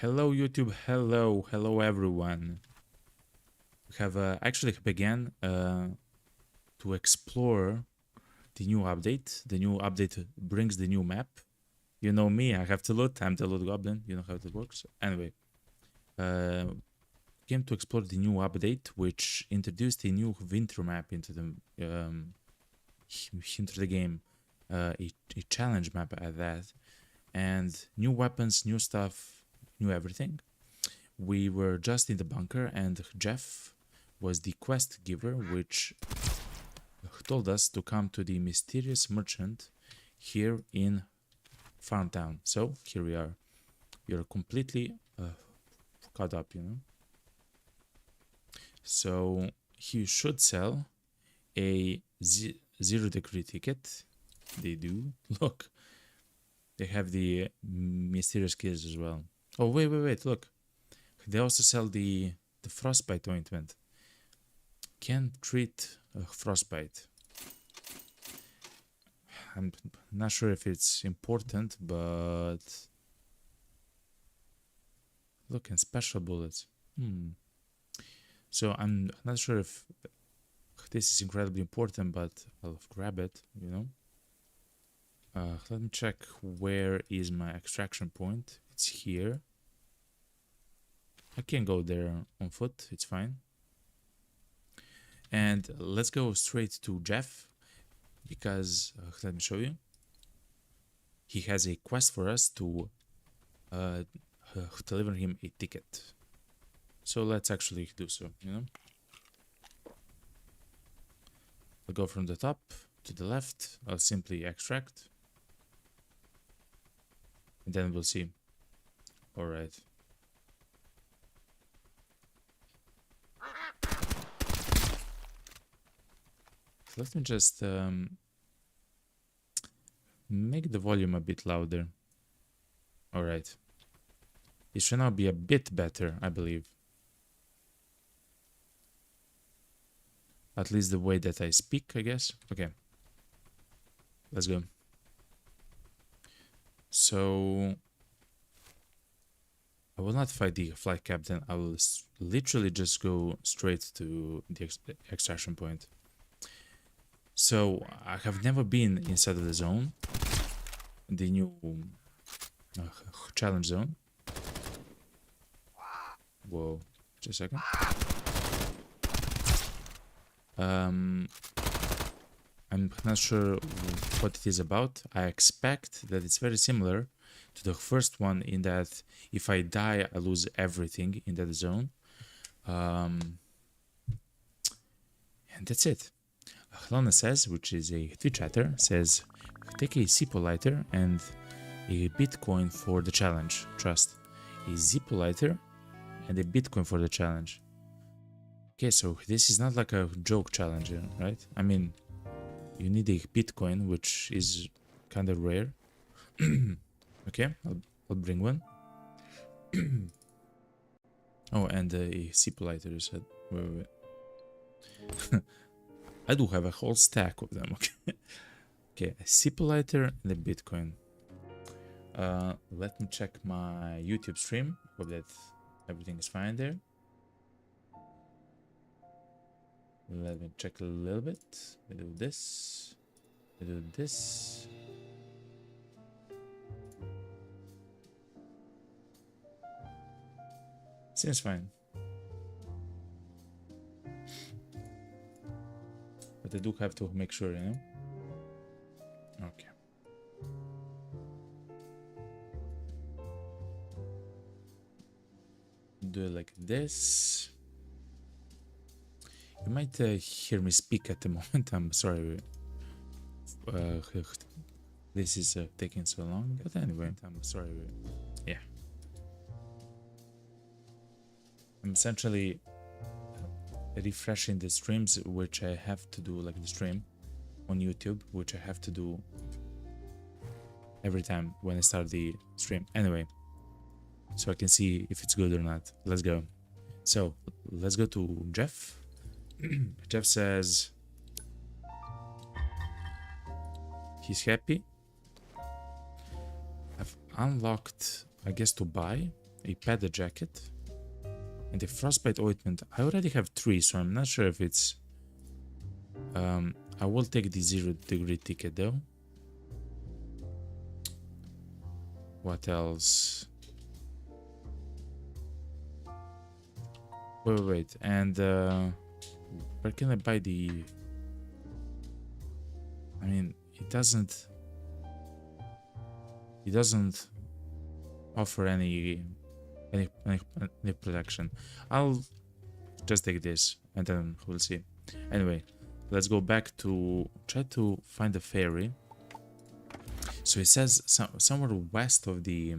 Hello YouTube, hello everyone. We have actually began to explore the new update. The new update brings the new map. You know me, I have to loot, I'm the loot goblin, you know how it works. Anyway, came to explore the new update which introduced a new winter map into the game. A challenge map at that. And new weapons, new stuff, new everything. We were just in the bunker and Jeff was the quest giver which told us to come to the mysterious merchant here in Farmtown. So here we are. You're completely caught up, you know. So he should sell a 0-degree ticket. They do. Look, they have the mysterious keys as well. Oh wait, look. They also sell the frostbite ointment. Can treat frostbite. I'm not sure if it's important, but look, and special bullets. So I'm not sure if this is incredibly important, but I'll grab it, you know. Let me check where is my extraction point. It's here. I can go there on foot, it's fine. And let's go straight to Jeff, because let me show you. He has a quest for us to deliver him a ticket. So let's actually do so, you know. I'll go from the top to the left. I'll simply extract. And then we'll see. Alright. Let me just make the volume a bit louder. Alright. It should now be a bit better, I believe. At least the way that I speak, I guess. Okay. Let's go. So I will not fight the flight captain. I will literally just go straight to the extraction point. So I have never been inside of the zone, the new challenge zone. Whoa, just a second. I'm not sure what it is about. I expect that it's very similar to the first one in that if I die, I lose everything in that zone. And that's it. Lana says, which is a Twitch chatter, says, take a Zippo lighter and a Bitcoin for the challenge. Trust. A Zippo lighter and a Bitcoin for the challenge. Okay, so this is not like a joke challenge, right? I mean, you need a Bitcoin, which is kind of rare. Okay, I'll bring one. Oh, and a Zippo lighter, you said. Wait. I do have a whole stack of them, okay? Okay, a Zippo lighter and a Bitcoin. Let me check my YouTube stream. Hope that everything is fine there. Let me check a little bit. We do this. We do this. Seems fine. But I do have to make sure, you know? Okay. Do it like this. You might hear me speak at the moment. I'm sorry. This is taking so long. But anyway, I'm sorry. Yeah. I'm essentially refreshing the streams, which I have to do, like the stream on YouTube, which I have to do every time when I start the stream. Anyway, so I can see if it's good or not. Let's go. So let's go to Jeff. Jeff says he's happy. I've unlocked, I guess, to buy a padded jacket, and a frostbite ointment. I already have 3, so I'm not sure if it's... I will take the 0-degree ticket though. What else? Wait. And where can I buy the... I mean, it doesn't offer any protection. I'll just take this and then we'll see. Anyway, let's go back to try to find the ferry. So it says somewhere west of the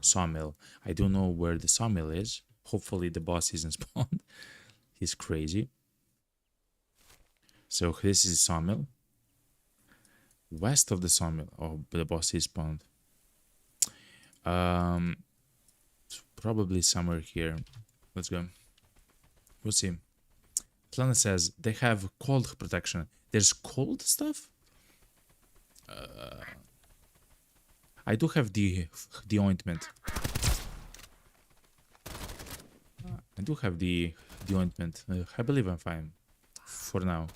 sawmill. I don't know where the sawmill is. Hopefully the boss isn't spawned. He's crazy. So this is sawmill. West of the sawmill. Oh, the boss is spawned. Probably somewhere here. Let's go. We'll see. Planet says they have cold protection. There's cold stuff? I do have the ointment. I do have the ointment. I believe I'm fine. For now.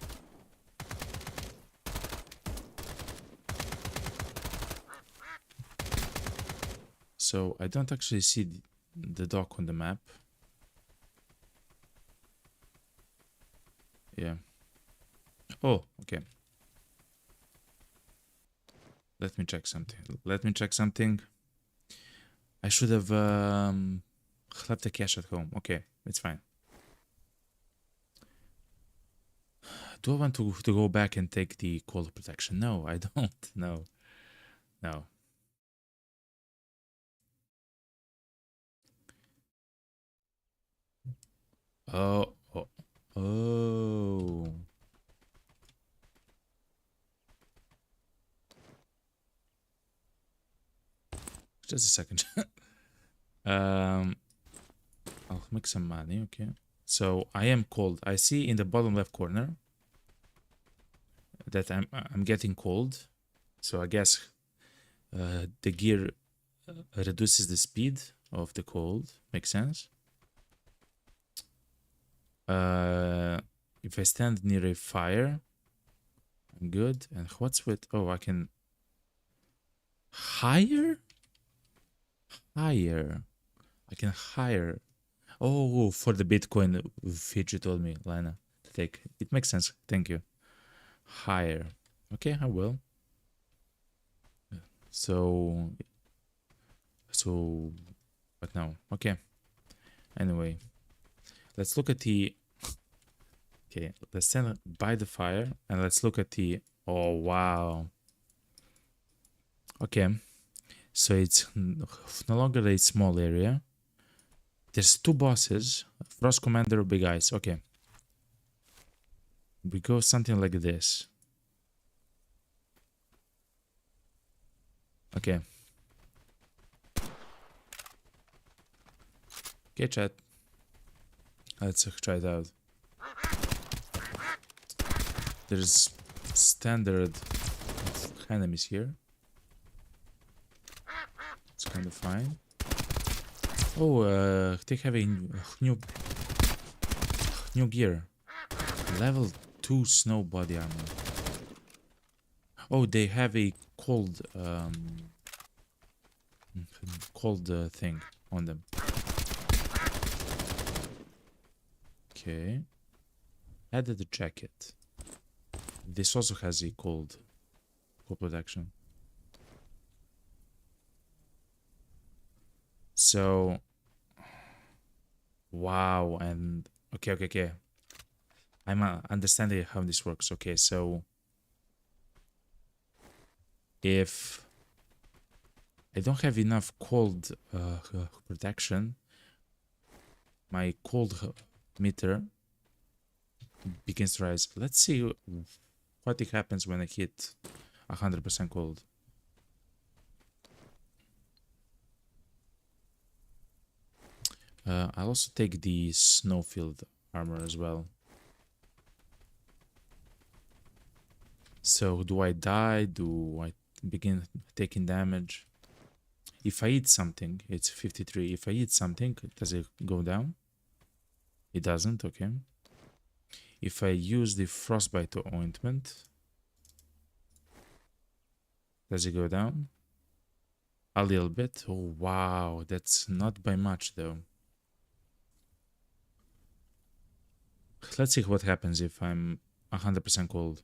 So I don't actually see the dock on the map. Yeah. Oh, okay. Let me check something. I should have left the cash at home. Okay, it's fine. Do I want to go back and take the cold protection? No, I don't. No. Oh. Just a second. I'll make some money, okay. So I am cold. I see in the bottom left corner that I'm getting cold. So I guess the gear reduces the speed of the cold. Makes sense. If I stand near a fire, I'm good. And what's with... Oh, I can... Hire? I can hire. Oh, for the Bitcoin feature you told me, Lana, to take. It makes sense. Thank you. Hire. Okay, I will. So, but no. Okay. Anyway, let's look at the... Okay, let's stand by the fire and let's look at the... Oh, wow. Okay. So it's no longer a small area. There's 2 bosses. Frost Commander, Big Eyes. Okay. We go something like this. Okay. Okay, chat. Let's try it out. There's standard enemies here. It's kind of fine. Oh, they have a new gear. Level 2 snow body armor. Oh, they have a cold thing on them. Okay. Added the jacket. This also has a cold protection. So, wow, and okay. I'm understanding how this works. Okay, so if I don't have enough cold protection, my cold meter begins to rise. Let's see what it happens when I hit 100% cold. I'll also take the snowfield armor as well. So do I die? Do I begin taking damage? If I eat something, it's 53. If I eat something, does it go down? It doesn't, okay. If I use the frostbite ointment, does it go down? A little bit. Oh, wow. That's not by much, though. Let's see what happens if I'm 100% cold.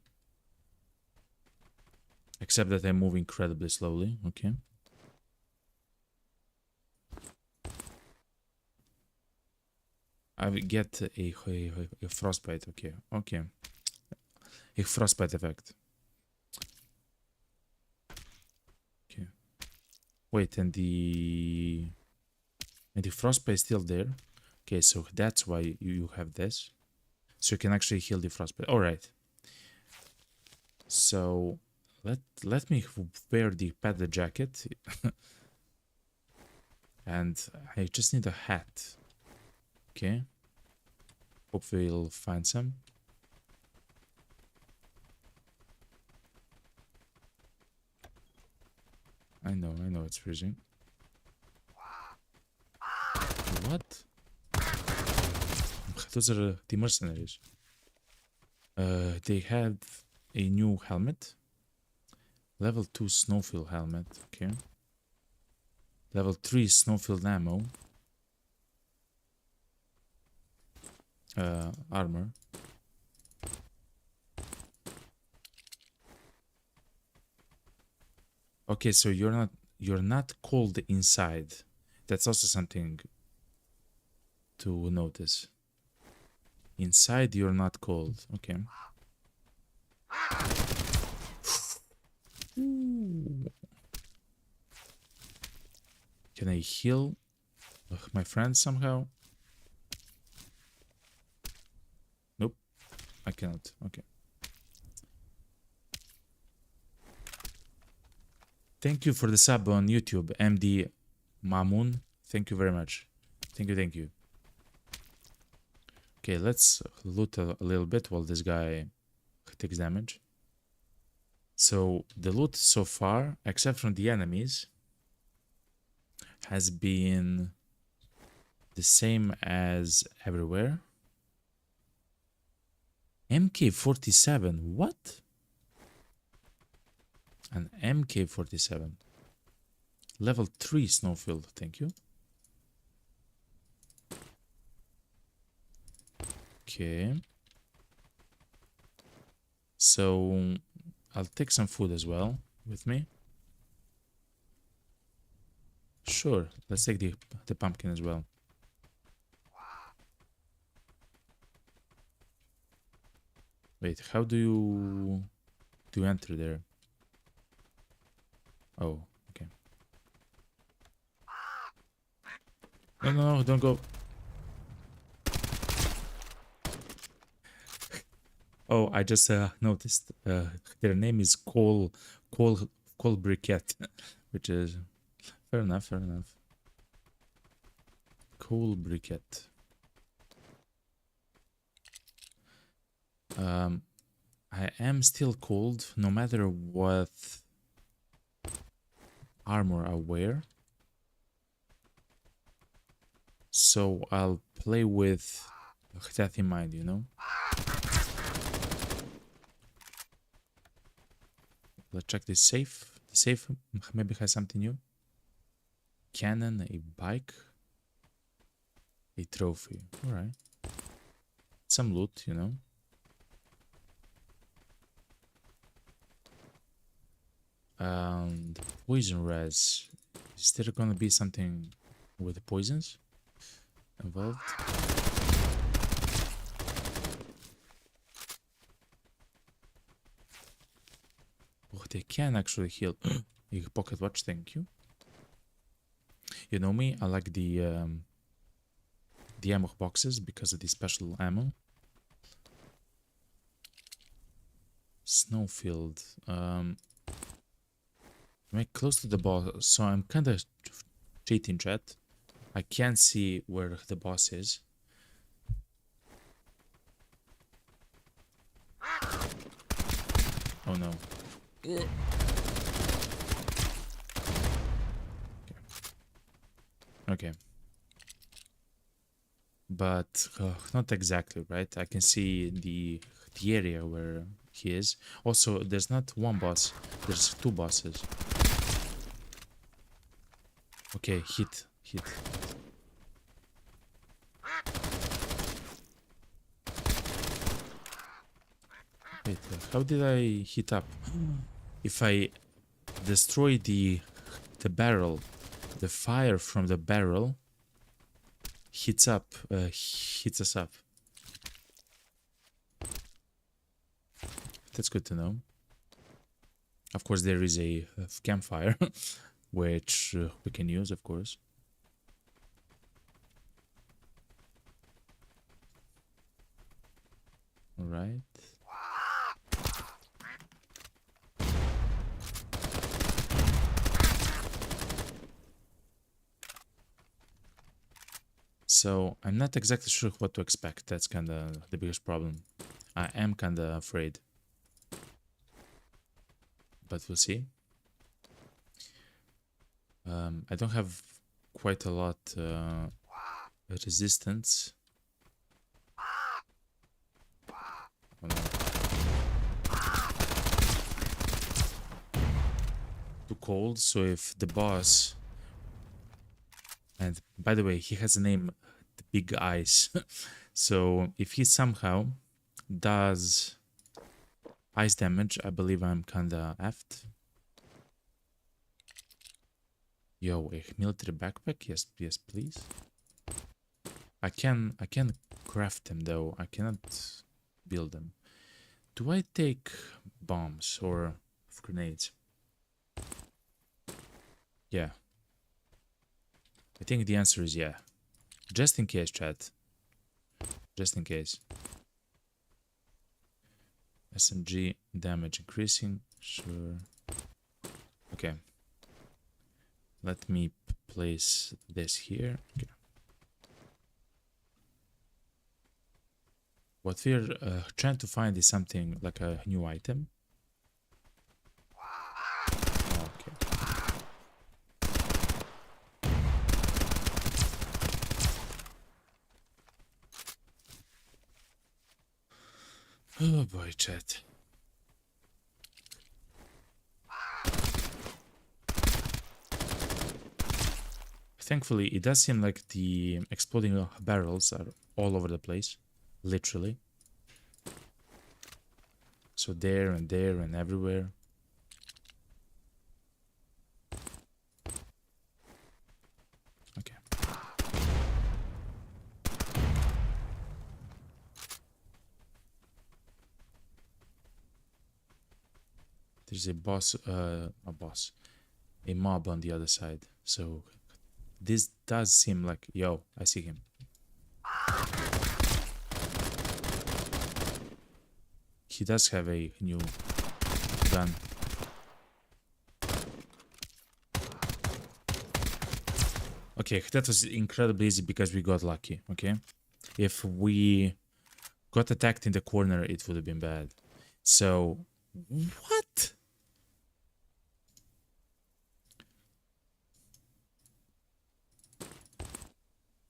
Except that I move incredibly slowly. Okay. I will get a frostbite. Okay. Okay. A frostbite effect. Okay. Wait, and the frostbite is still there. Okay, so that's why you have this. So you can actually heal the frostbite. All right. So let me wear the padded jacket. And I just need a hat. Okay. Hope we'll find some. I know it's freezing. What? Those are the mercenaries. They have a new helmet. Level 2 snowfield helmet, okay. Level 3 snowfield ammo. Armor. Okay, so you're not cold inside. That's also something to notice. Inside you're not cold. Okay. Can I heal my friend somehow? Nope. I cannot. Okay. Thank you for the sub on YouTube, MD Mamoon. Thank you very much. Thank you. Okay, let's loot a little bit while this guy takes damage. So the loot so far, except from the enemies, has been the same as everywhere. MK47, what? An MK47. Level 3 snowfield, thank you. Okay. So I'll take some food as well with me. Sure, let's take the pumpkin as well. Wait, how do you enter there? Oh, okay. No, don't go. Oh, I just noticed their name is Cole Briquette, which is fair enough. Cole Briquette. I am still cold no matter what armor I wear. So I'll play with that in mind, you know? Let's check this safe. The safe maybe has something new. Cannon, a bike, a trophy. Alright. Some loot, you know? And poison res. Is there gonna be something with the poisons involved? Oh, they can actually heal. A pocket watch, thank you. You know me, I like the ammo boxes because of the special ammo. Snowfield. I'm close to the boss, so I'm kind of cheating, chat. I can't see where the boss is. Oh no. Okay. Okay. But not exactly, right? I can see the area where he is. Also, there's not one boss, there's two bosses. Okay, hit. Wait, how did I hit up? If I destroy the barrel, the fire from the barrel hits us up. That's good to know. Of course, there is a campfire, which we can use, of course. All right. So I'm not exactly sure what to expect. That's kind of the biggest problem. I am kind of afraid, but we'll see. I don't have quite a lot resistance. Oh, no. Too cold. So if the boss, and by the way, he has a name, the Big Ice. So if he somehow does ice damage, I believe I'm kinda effed. Yo, a military backpack? Yes, please. I can craft them though. I cannot build them. Do I take bombs or grenades? Yeah. I think the answer is yeah. Just in case, chat. Just in case. SMG damage increasing. Sure. Okay. Let me place this here. Okay. What we're trying to find is something like a new item. Okay. Oh boy, chat. Thankfully, it does seem like the exploding barrels are all over the place. Literally. So there and everywhere. Okay. There's a mob on the other side. So this does seem like, yo, I see him. He does have a new gun. Okay, that was incredibly easy because we got lucky, okay? If we got attacked in the corner, it would have been bad. So, what?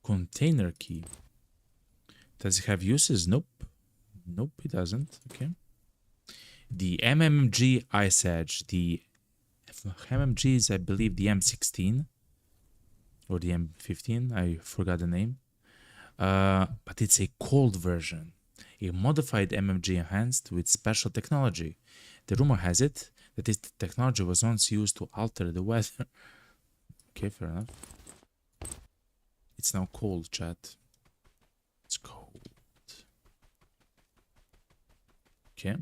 Container key. Does it have uses? Nope. Nope, it doesn't. Okay. The MMG Ice Edge. The MMG is, I believe, the M16 or the M15. I forgot the name. But it's a cold version. A modified MMG enhanced with special technology. The rumor has it that this technology was once used to alter the weather. Okay, fair enough. It's now cold, chat. It's cold. Okay.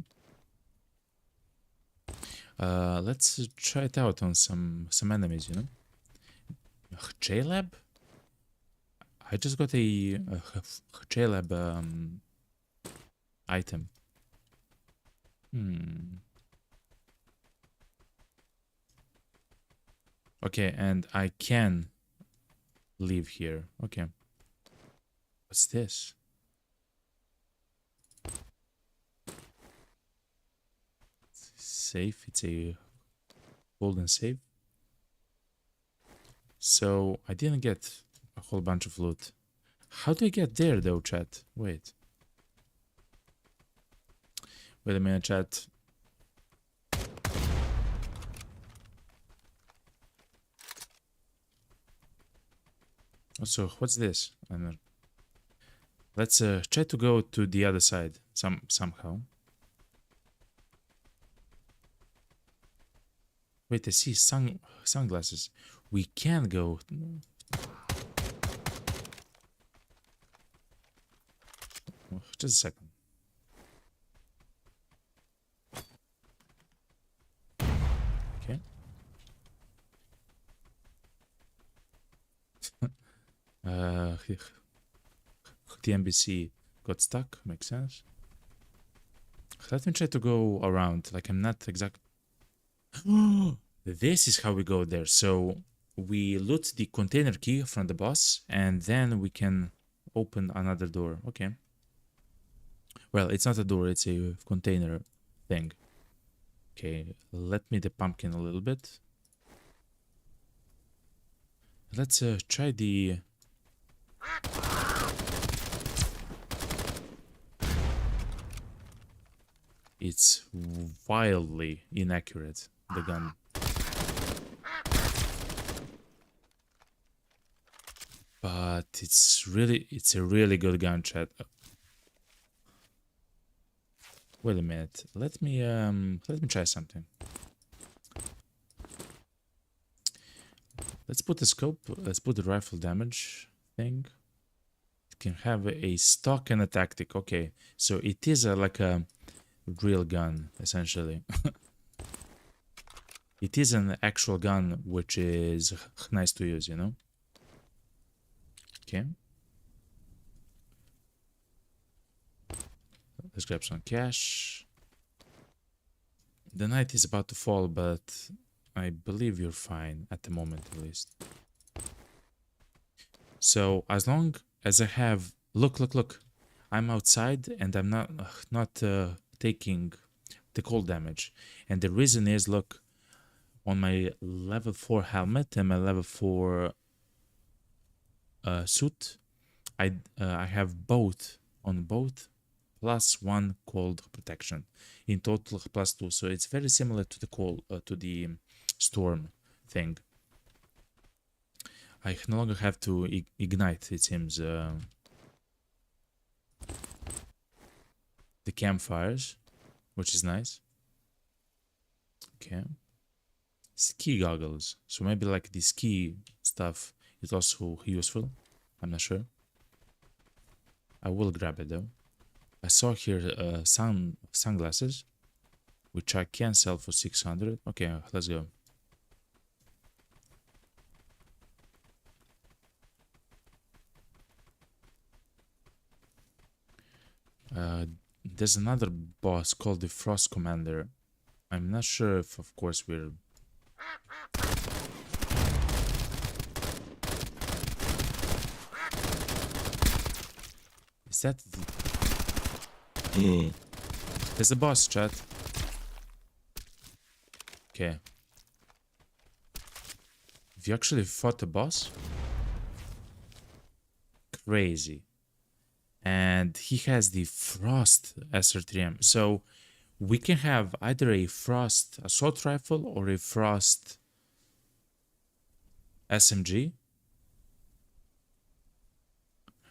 Let's try it out on some enemies, you know. J-Lab? I just got a J-Lab item. Okay, and I can leave here. Okay. What's this? Safe. It's a golden safe. So I didn't get whole bunch of loot. How do I get there though, chat? Wait. Wait a minute, chat. Also, what's this? I don't know. Let's try to go to the other side somehow. Wait, I see sunglasses. We can go. Just a second. Okay. The NBC got stuck. Makes sense. Let me try to go around. Like I'm not exact. This is how we go there. So we loot the container key from the boss, and then we can open another door. Okay. Well, it's not a door, it's a container thing. Okay, let me the pumpkin a little bit. Let's try the... It's wildly inaccurate, the gun. But it's a really good gun, chat. Wait a minute. Let me try something. Let's put the scope. Let's put the rifle damage thing. It can have a stock and a tactic. Okay, so it is like a real gun essentially. It is an actual gun, which is nice to use, you know. Okay. Let's grab some cash. The night is about to fall, but I believe you're fine at the moment, at least. So as long as I have... Look. I'm outside and I'm not taking the cold damage. And the reason is, look, on my level 4 helmet and my level 4 suit, I have both, on both, +1 cold protection, in total +2. So it's very similar to the cold to the storm thing. I no longer have to ignite, it seems, the campfires, which is nice. Okay. Ski goggles. So maybe like the ski stuff is also useful. I'm not sure. I will grab it though. I saw here sunglasses, which I can sell for 600. Okay, let's go. There's another boss called the Frost Commander. I'm not sure if, of course, we're... Is that... There's a boss, chat. Okay. Have you actually fought a boss? Crazy. And he has the Frost SR3M. So we can have either a Frost assault rifle or a Frost SMG.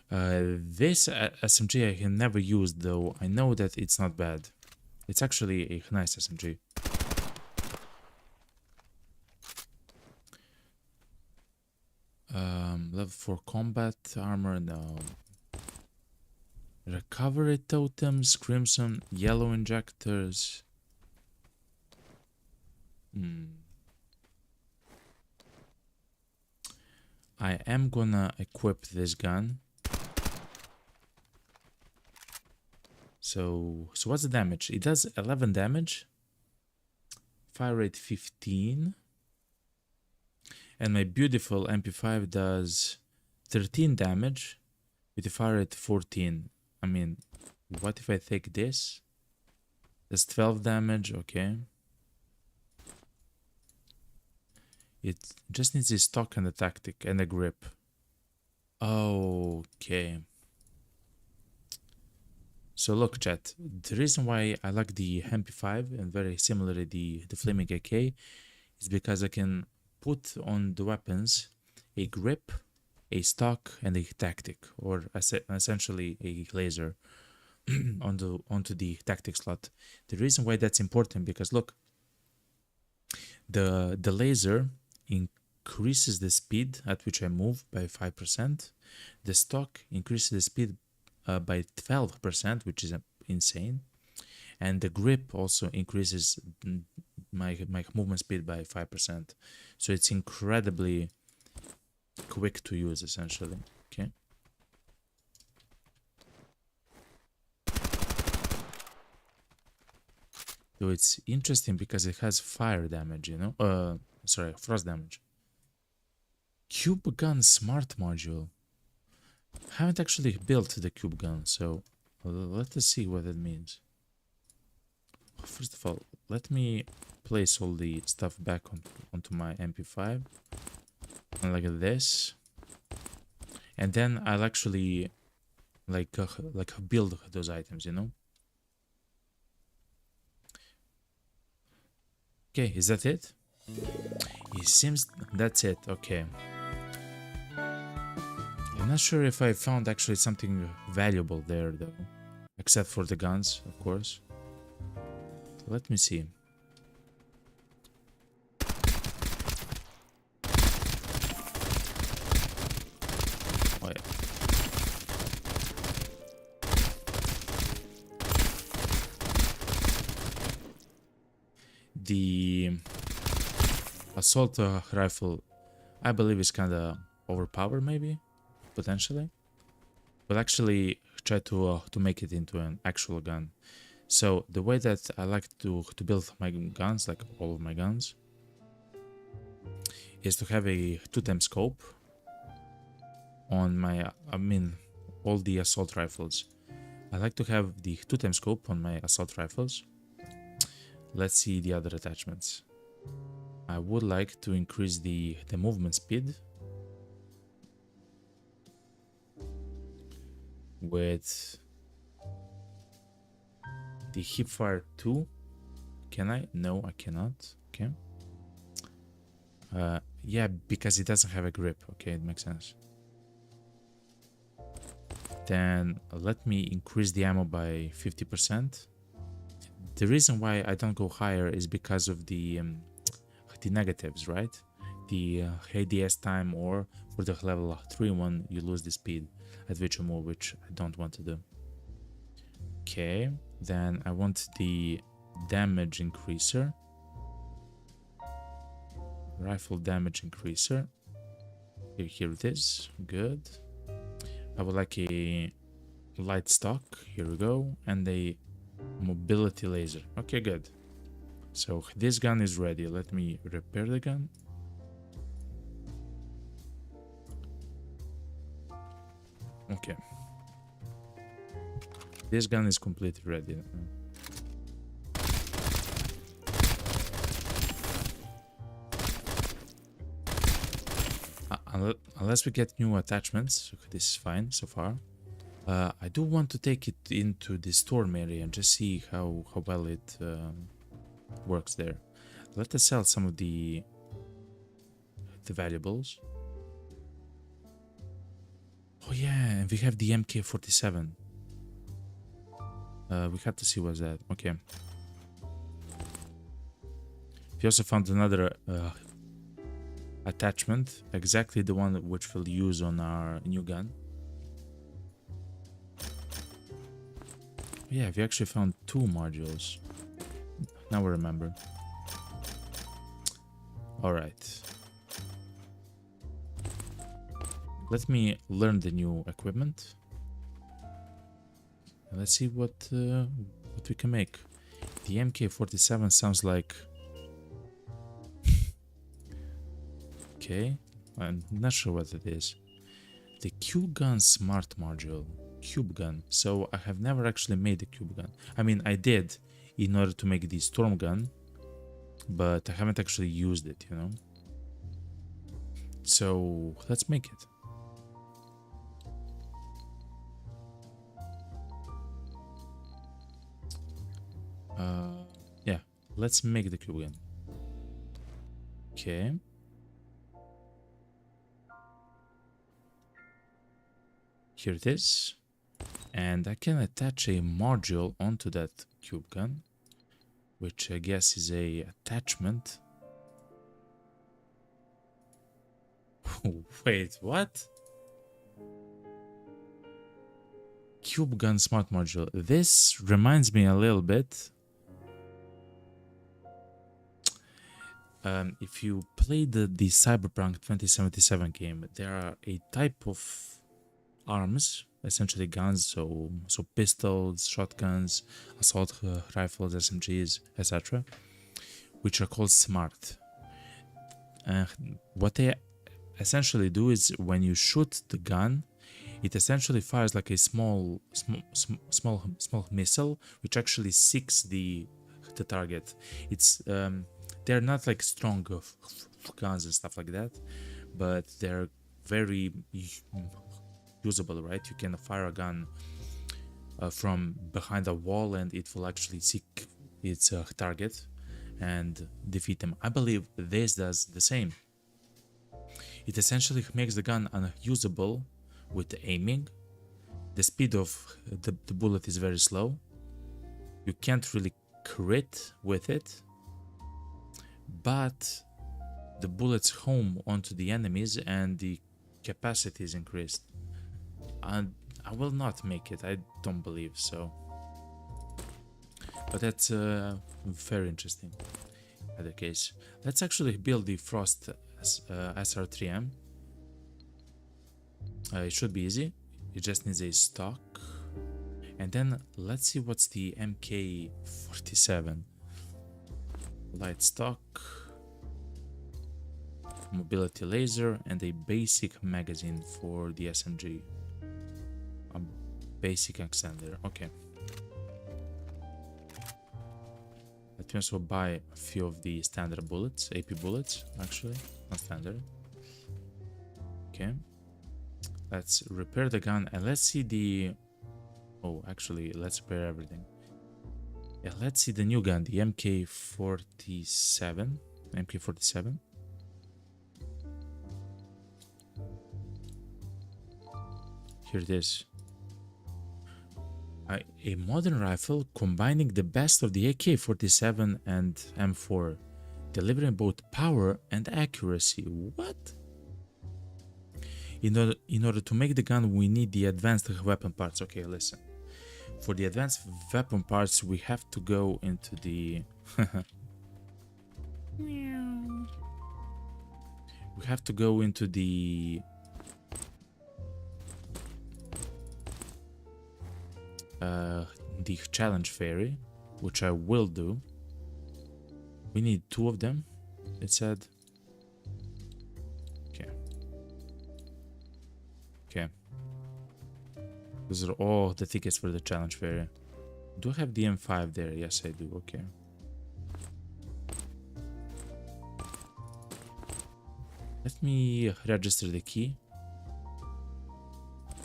This SMG I have never used, though. I know that it's not bad. It's actually a nice SMG. Level 4 combat armor, no. Recovery totems, crimson, yellow injectors. I am gonna equip this gun. So what's the damage? It does 11 damage. Fire rate 15. And my beautiful MP5 does 13 damage with a fire rate 14. I mean, what if I take this? That's 12 damage, okay. It just needs a stock and a tactic and a grip. Okay. So look, chat. The reason why I like the MP5 and very similarly the Flaming AK is because I can put on the weapons a grip, a stock, and a tactic, or essentially a laser onto the tactic slot. The reason why that's important because look, the laser increases the speed at which I move by 5%. The stock increases the speed by 12%, which is insane. And the grip also increases my movement speed by 5%. So it's incredibly quick to use, essentially. Okay. So it's interesting because it has fire damage, you know? Sorry, frost damage. Cube gun smart module. I haven't actually built the cube gun, so let us see what it means. First of all, let me place all the stuff back onto my MP5, like this, and then I'll actually like build those items, you know. Okay, is that it? It seems that's it. Okay. I'm not sure if I found actually something valuable there though, except for the guns, of course. Let me see. Oh, yeah. The assault rifle, I believe, is kind of overpowered, maybe, potentially. But actually, try to make it into an actual gun. So the way that I like to build my guns, like all of my guns, is to have a 2x scope on my, all the assault rifles. I like to have the 2x scope on my assault rifles. Let's see the other attachments. I would like to increase the movement speed with the hipfire 2. Can I? No, I cannot. Okay. Yeah, because it doesn't have a grip. Okay, it makes sense. Then let me increase the ammo by 50%. The reason why I don't go higher is because of the negatives, right? The ADS time, or for the level 3 one, you lose the speed at which you move, which I don't want to do. Okay, then I want the damage increaser. Rifle damage increaser. Here it is. Good. I would like a light stock. Here we go. And a mobility laser. Okay, good. So this gun is ready. Let me repair the gun. Okay. This gun is completely ready. Unless we get new attachments, this is fine so far. I do want to take it into the storm area and just see how well it works there. Let us sell some of the valuables. Oh yeah, and we have the MK47. We have to see what's that. Okay. We also found another attachment, exactly the one which we'll use on our new gun. Yeah, we actually found 2 modules. Now I remember. Alright. Let me learn the new equipment. Let's see what we can make. The MK47 sounds like... Okay, I'm not sure what it is. The Cube Gun Smart Module. Cube Gun. So I have never actually made a Cube Gun. I mean, I did in order to make the Storm Gun, but I haven't actually used it, you know? So let's make it. Yeah, let's make the cube gun. Okay. Here it is. And I can attach a module onto that cube gun, which I guess is a attachment. Wait, what? Cube gun smart module. This reminds me a little bit. If you play the Cyberpunk 2077 game, there are a type of arms, essentially guns, so pistols, shotguns, assault rifles, SMGs, etc., which are called smart. What they essentially do is when you shoot the gun, it essentially fires like a small missile, which actually seeks the target. It's they're not like strong guns and stuff like that, but they're very usable, right? You can fire a gun from behind a wall and it will actually seek its target and defeat them. I believe this does the same. It essentially makes the gun unusable with aiming. The speed of the bullet is very slow. You can't really crit with it, but the bullets home onto the enemies and the capacity is increased. And I will not make it, I don't believe so. But that's very interesting. In other case, let's actually build the Frost SR3M. It should be easy. It just needs a stock. And then let's see what's the MK47. Light stock, mobility laser, and a basic magazine for the SMG. A basic extender. Okay. Let me also buy a few of the standard bullets, AP bullets, actually, not standard. Okay. Let's repair the gun and let's see the... Oh, actually, let's repair everything. Yeah, let's see the new gun, the MK47. MK47. Here it is. A modern rifle combining the best of the AK-47 and M4, delivering both power and accuracy. What? In order to make the gun, we need the advanced weapon parts. Okay, listen. For the advanced weapon parts, we have to go into the... we have to go into the... the challenge fairy, which I will do. We need 2 of them, it said. Okay. Those are all the tickets for the challenge fairy. Do I have the M5 there? Yes, I do. Okay. Let me register the key.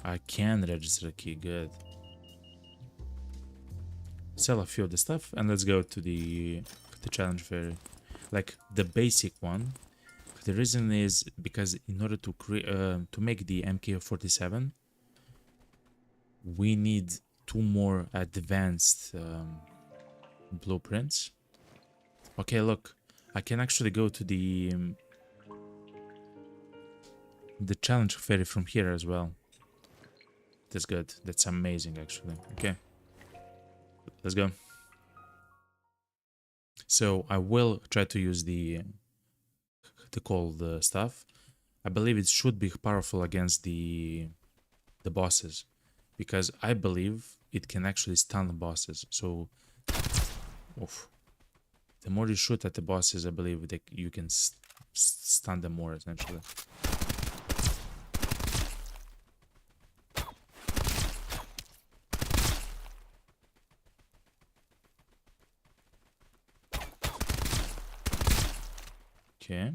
I can register the key. Good. Sell a few of the stuff and let's go to the challenge fairy. Like the basic one. The reason is because in order to create to make the MK47, we need 2 more advanced blueprints. Okay, look, I can actually go to the challenge fairy from here as well. That's good. That's amazing, actually. Okay, let's go. So I will try to use the cold stuff. I believe it should be powerful against the bosses, because I believe it can actually stun the bosses. So, oof. The more you shoot at the bosses, I believe that you can stun them more, essentially. Okay.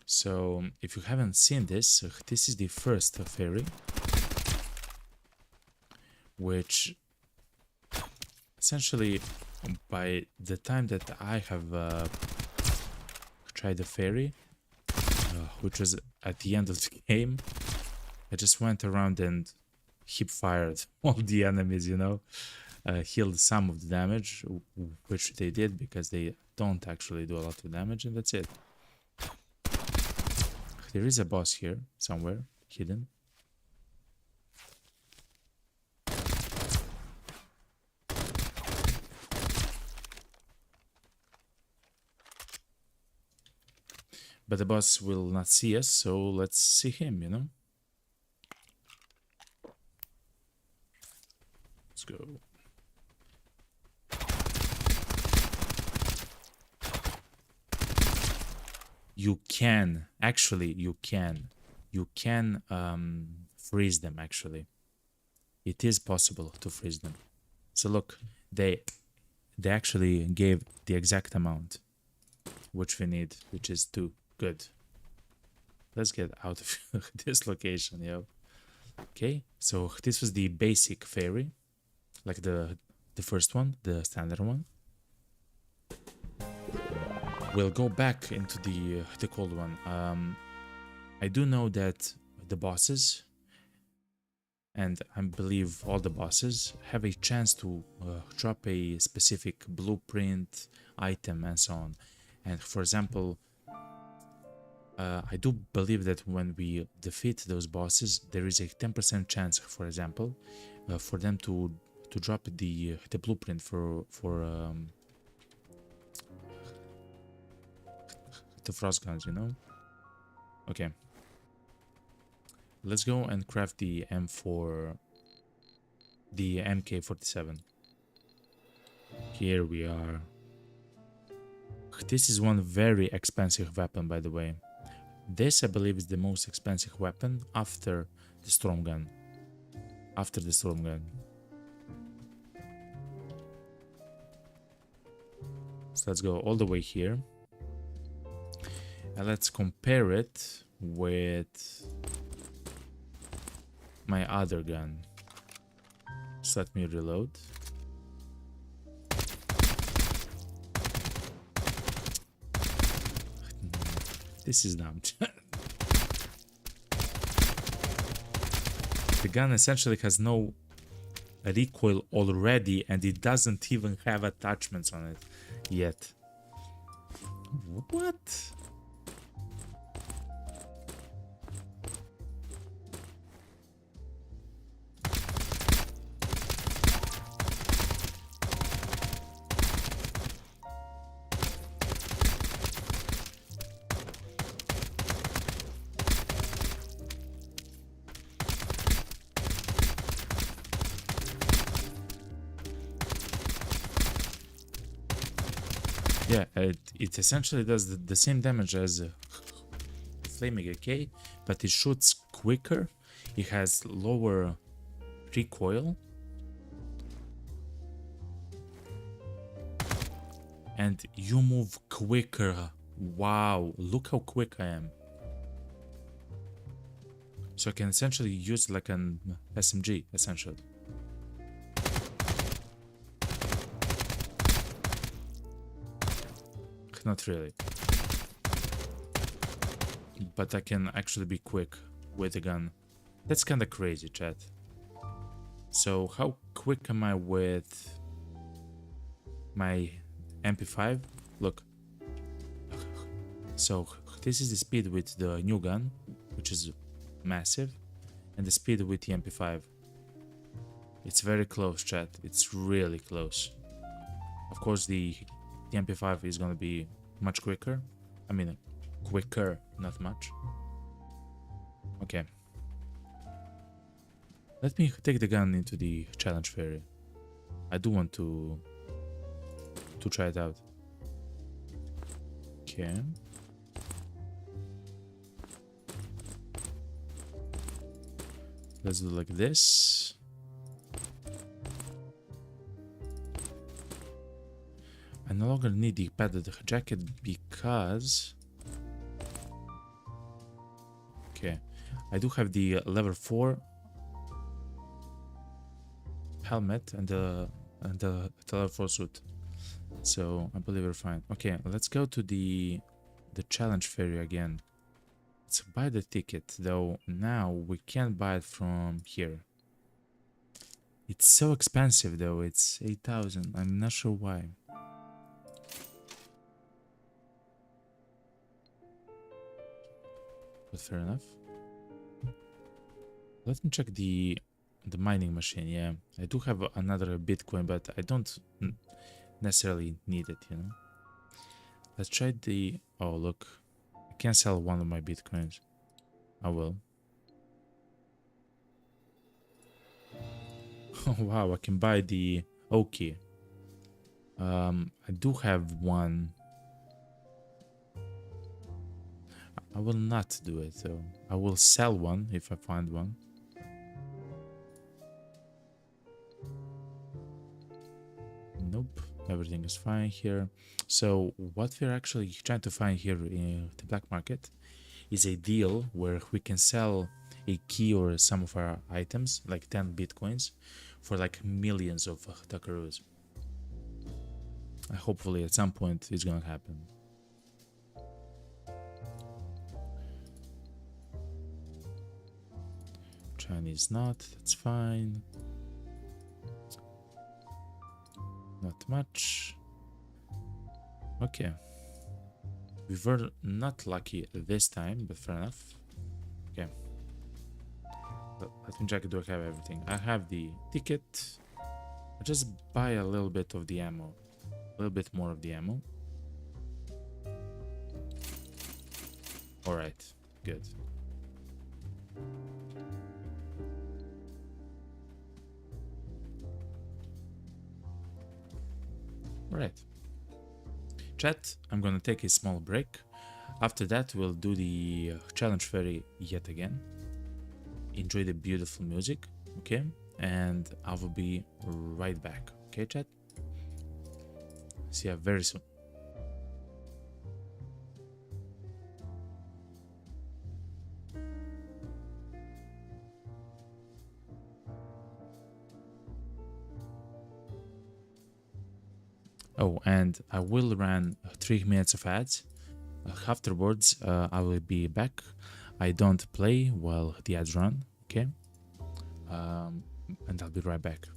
So if you haven't seen this, this is the first fairy, which essentially by the time that I have tried the fairy, which was at the end of the game, I just went around and hip fired all the enemies, you know, healed some of the damage, which they did because they don't actually do a lot of damage, and that's it. There is a boss here somewhere hidden. But the boss will not see us, so let's see him, you know? Let's go. You can, actually, you can freeze them, actually. It is possible to freeze them. So look, they actually gave the exact amount which we need, which is 2. Good. Let's get out of this location, yo. Okay, so this was the basic fairy, like the first one, the standard one. We'll go back into the cold one. I do know that the bosses, and I believe all the bosses, have a chance to drop a specific blueprint, item, and so on. And for example, I do believe that when we defeat those bosses, there is a 10% chance, for example, for them to drop the blueprint for the frost guns, you know? Okay. Let's go and craft the M4, the MK47. Here we are. This is one very expensive weapon, by the way. This, I believe, is the most expensive weapon after the storm gun. After the storm gun. So let's go all the way here. And let's compare it with my other gun. So let me reload. This is dumb. The gun essentially has no recoil already, and it doesn't even have attachments on it yet. What? Yeah, it essentially does the same damage as Flaming AK, but it shoots quicker, it has lower recoil, and you move quicker. Wow, look how quick I am. So I can essentially use like an SMG, essentially. Not really. But I can actually be quick with a gun. That's kind of crazy, chat. So how quick am I with my MP5? Look. So this is the speed with the new gun, which is massive, and the speed with the MP5. It's very close, chat. It's really close. Of course, the MP5 is gonna be much quicker. I mean, quicker, not much. Okay. Let me take the gun into the challenge fairy. I do want to try it out. Okay. Let's do like this. I no longer need the padded jacket because I do have the level 4 helmet and the level 4 suit. So I believe we're fine. Okay, let's go to the challenge ferry again. Let's buy the ticket, though now we can't buy it from here. It's so expensive though, it's 8,000. I'm not sure why. But fair enough. Let me check the mining machine. Yeah, I do have another Bitcoin, but I don't necessarily need it, you know. Let's try the... Oh, look. I can't sell one of my Bitcoins. I will. Oh, wow, I can buy the Oki. I do have one. I will not do it, though. I will sell one if I find one. Nope, everything is fine here. So what we're actually trying to find here in the black market is a deal where we can sell a key or some of our items, like 10 Bitcoins, for like millions of Duckaroos. Hopefully at some point it's gonna happen. Chinese not, that's fine. Not much. Okay. We were not lucky this time, but fair enough. Okay. Let me check, do I have everything? I have the ticket. I'll just buy a little bit of the ammo. A little bit more of the ammo. Alright, good. Alright. Chat, I'm gonna take a small break. After that, we'll do the challenge ferry yet again. Enjoy the beautiful music, okay? And I will be right back, okay, chat? See you very soon. Oh, and I will run 3 minutes of ads. Afterwards, I will be back. I don't play while the ads run, okay? And I'll be right back.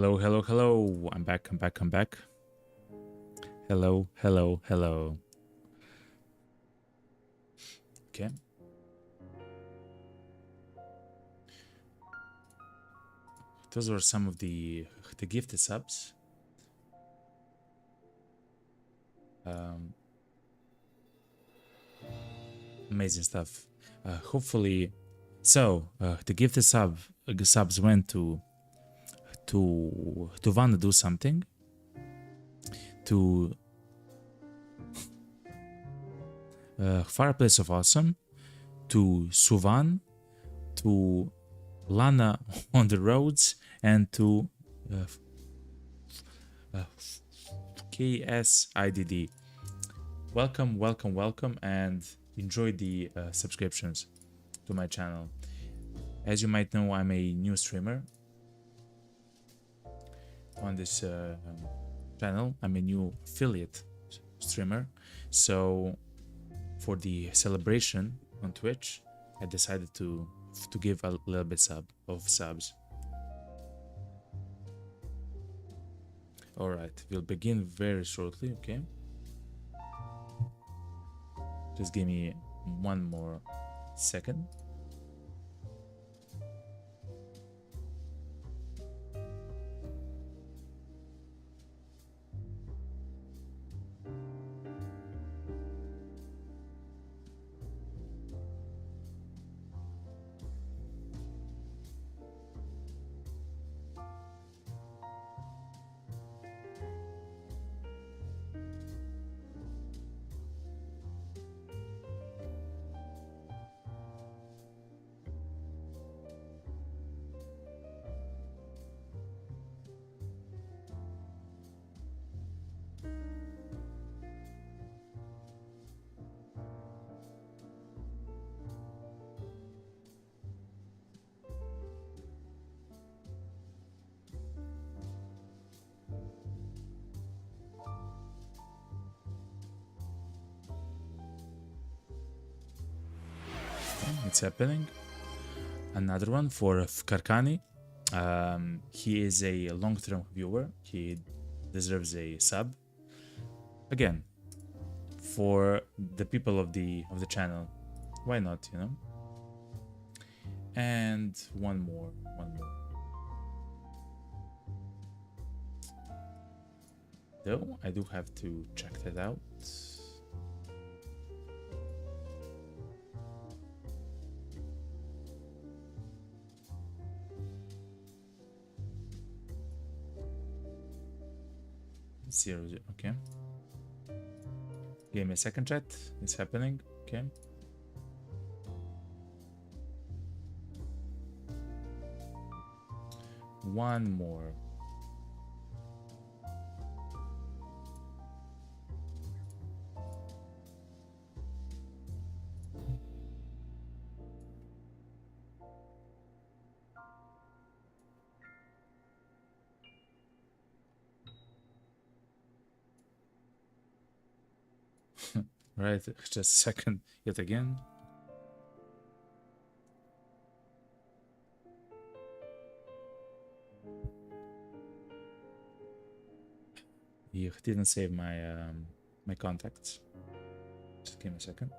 Hello, hello, hello. I'm back, I'm back, I'm back. Hello, hello, hello. Okay. Those were some of the gifted subs. Amazing stuff. Hopefully, so the gifted subs went to Vanna do something, to Fireplace of Awesome, to Suvan, to Lana on the roads, and to KSIDD. Welcome, welcome, welcome, and enjoy the subscriptions to my channel. As you might know, I'm a new streamer on this channel. I'm a new affiliate streamer, so for the celebration on Twitch, I decided to give a little bit of subs. All right, we'll begin very shortly. Okay, just give me one more second. It's happening. Another one for Karkani. He is a long-term viewer. He deserves a sub. Again, for the people of the channel, why not? You know. And one more. Though I do have to check that out. Zero, okay. Give me a second, chat. It's happening. Okay. One more. Right, just a second yet again. You didn't save my my contacts. Just give me a second.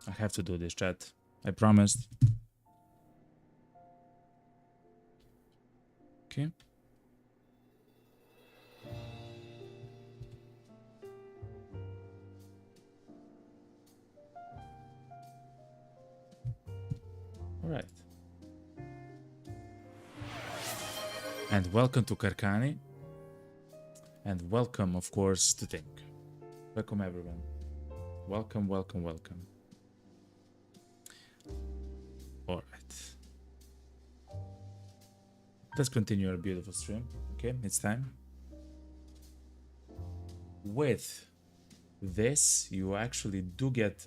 I have to do this, chat. I promised. Okay. All right. And welcome to Karkani. And welcome, of course, to Tink. Welcome, everyone. Welcome, welcome, welcome. All right. Let's continue our beautiful stream. Okay, it's time. With this, you actually do get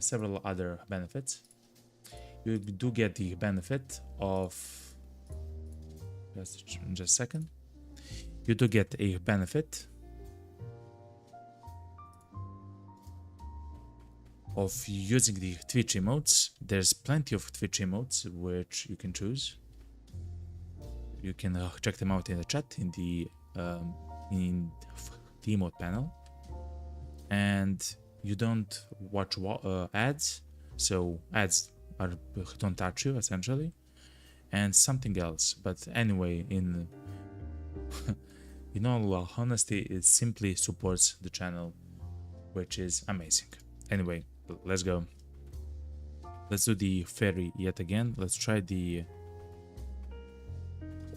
several other benefits. You do get the benefit of just a second. You do get a benefit of using the Twitch emotes. There's plenty of Twitch emotes which you can choose. You can check them out in the chat in the emote panel. And you don't watch ads, so ads don't touch you essentially. And something else, but anyway, in all honesty, it simply supports the channel, which is amazing. Anyway, let's go. Let's do the ferry yet again. Let's try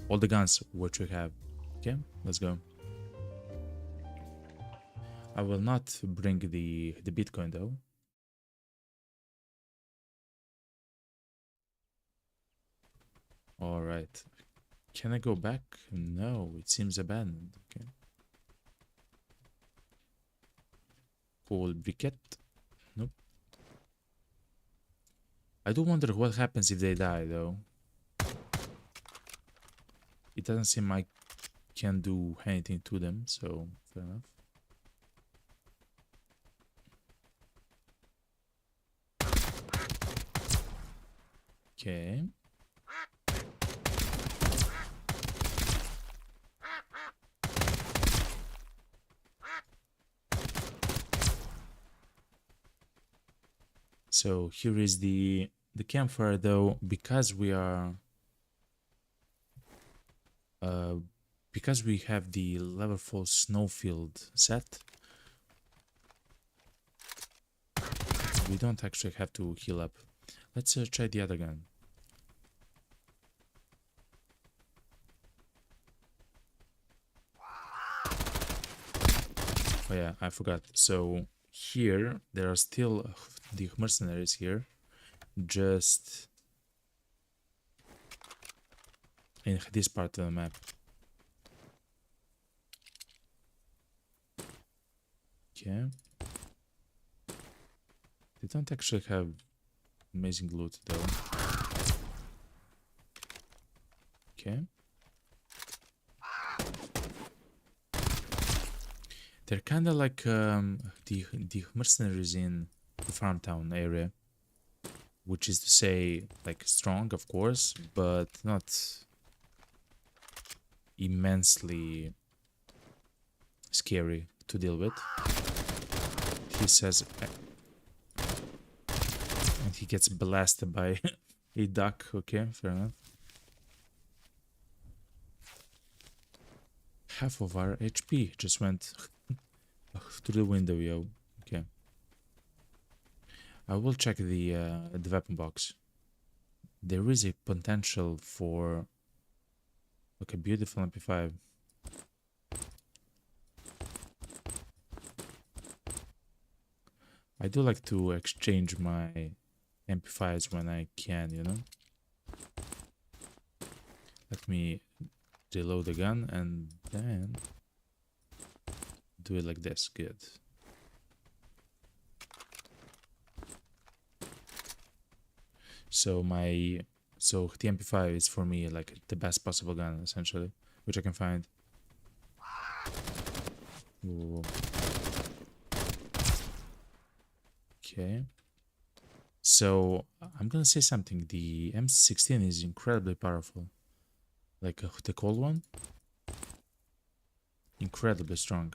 all the guns which we have. Okay, let's go. I will not bring the Bitcoin though. All right. Can I go back? No, it seems abandoned. Okay. Cool briquette. Nope. I do wonder what happens if they die though. It doesn't seem I can do anything to them, so fair enough. Okay. So here is the campfire though, because we are because we have the level 4 snowfield set, we don't actually have to heal up. Let's try the other gun. Oh yeah, I forgot. So here there are still the mercenaries here, just in this part of the map. Okay. They don't actually have amazing loot though. Okay. They're kind of like the mercenaries in the farm town area, which is to say, like, strong, of course, but not immensely scary to deal with. He says, and he gets blasted by a duck. Okay, fair enough. Half of our HP just went through the window, yo. Okay. I will check the weapon box. There is a potential for like a beautiful MP5. I do like to exchange my MP5s when I can, you know. Let me reload the gun and then do it like this. Good. So the MP5 is for me like the best possible gun essentially, which I can find. Ooh. Okay. So I'm gonna say something. The M16 is incredibly powerful. Like the cold one, incredibly strong.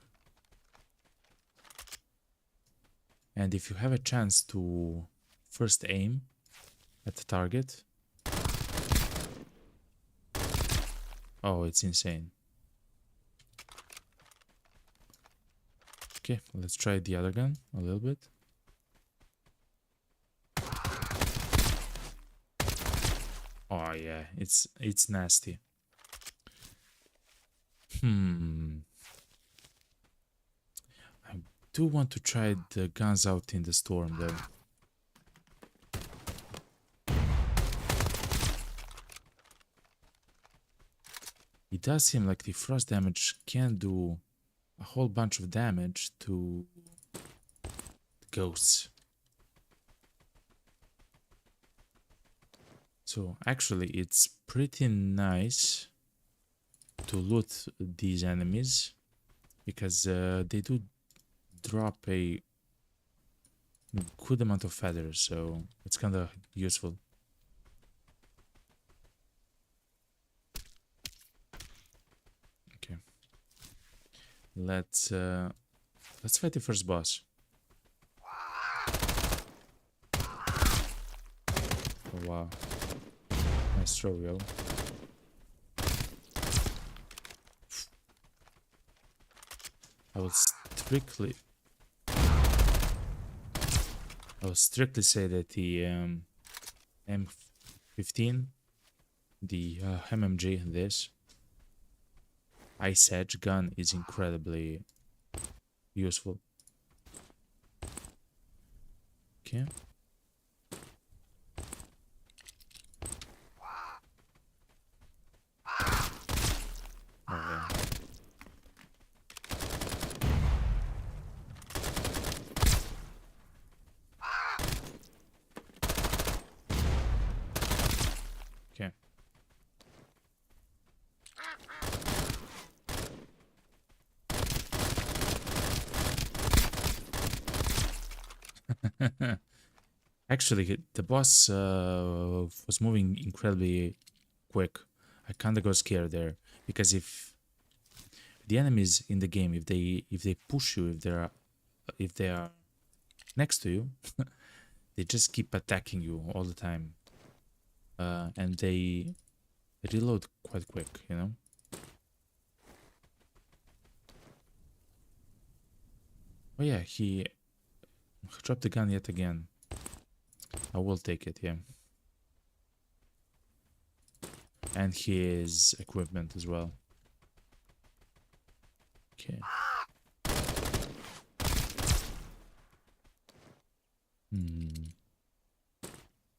And if you have a chance to first aim at the target, oh, it's insane. Okay, let's try the other gun a little bit. Oh yeah, it's nasty. I do want to try the guns out in the storm though. It does seem like the frost damage can do a whole bunch of damage to ghosts. So actually it's pretty nice to loot these enemies because they do drop a good amount of feathers, so it's kind of useful. Let's fight the first boss. Oh, wow. Nice throw, yo. I will strictly say that the M15, the MMG, this Ice Edge gun is incredibly useful. Okay. Oh, yeah. Okay. Actually, the boss was moving incredibly quick. I kinda got scared there because if the enemies in the game, if they push you, if they are next to you, they just keep attacking you all the time, and they reload quite quick, you know. Oh yeah, he dropped the gun yet again. I will take it, yeah. And his equipment as well. Okay.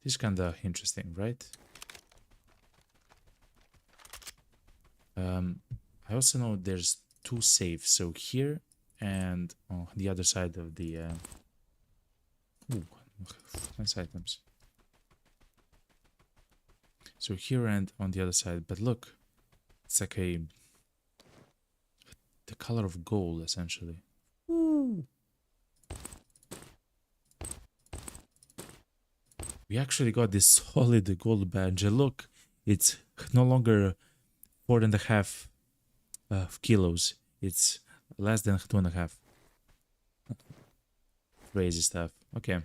This is kinda interesting, right? I also know there's two safes, so here and on the other side of the ooh, nice items. So here and on the other side, but look, it's like the color of gold essentially. Ooh. We actually got this solid gold badge. Look, it's no longer 4.5 kilos. It's less than 2.5. Crazy stuff. Okay,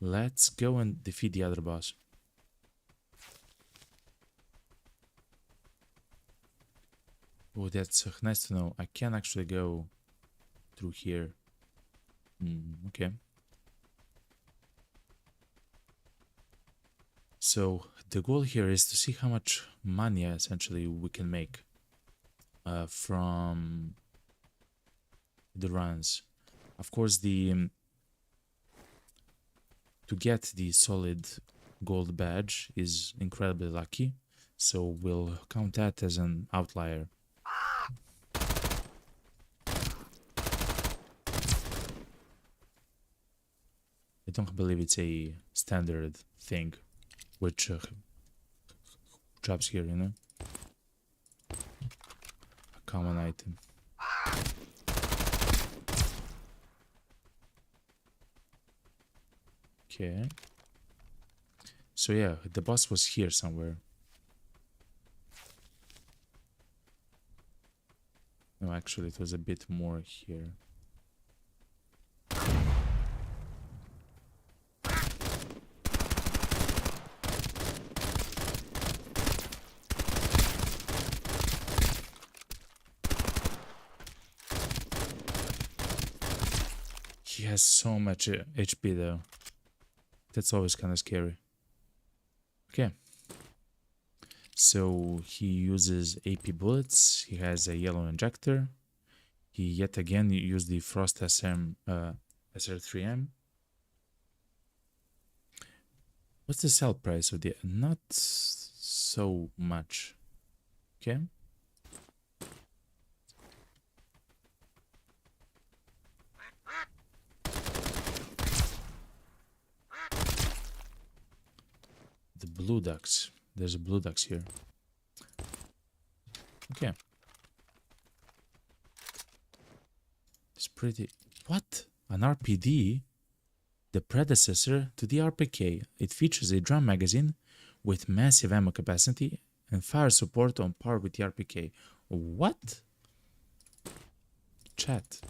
let's go and defeat the other boss. Oh, that's nice to know. I can actually go through here. Okay. So the goal here is to see how much money essentially we can make from the runs. Of course, to get the solid gold badge is incredibly lucky, so we'll count that as an outlier. I don't believe it's a standard thing which drops here, you know? A common item. Okay. So yeah, the boss was here somewhere. No, actually it was a bit more here. He has so much HP though. That's always kind of scary. Okay. So he uses AP bullets. He has a yellow injector. He yet again used the Frost SR3M. What's the sell price of the? Not so much. Okay. The blue ducks. There's a blue ducks here. Okay. It's pretty... What? An RPD? The predecessor to the RPK. It features a drum magazine with massive ammo capacity and fire support on par with the RPK. What? Chat.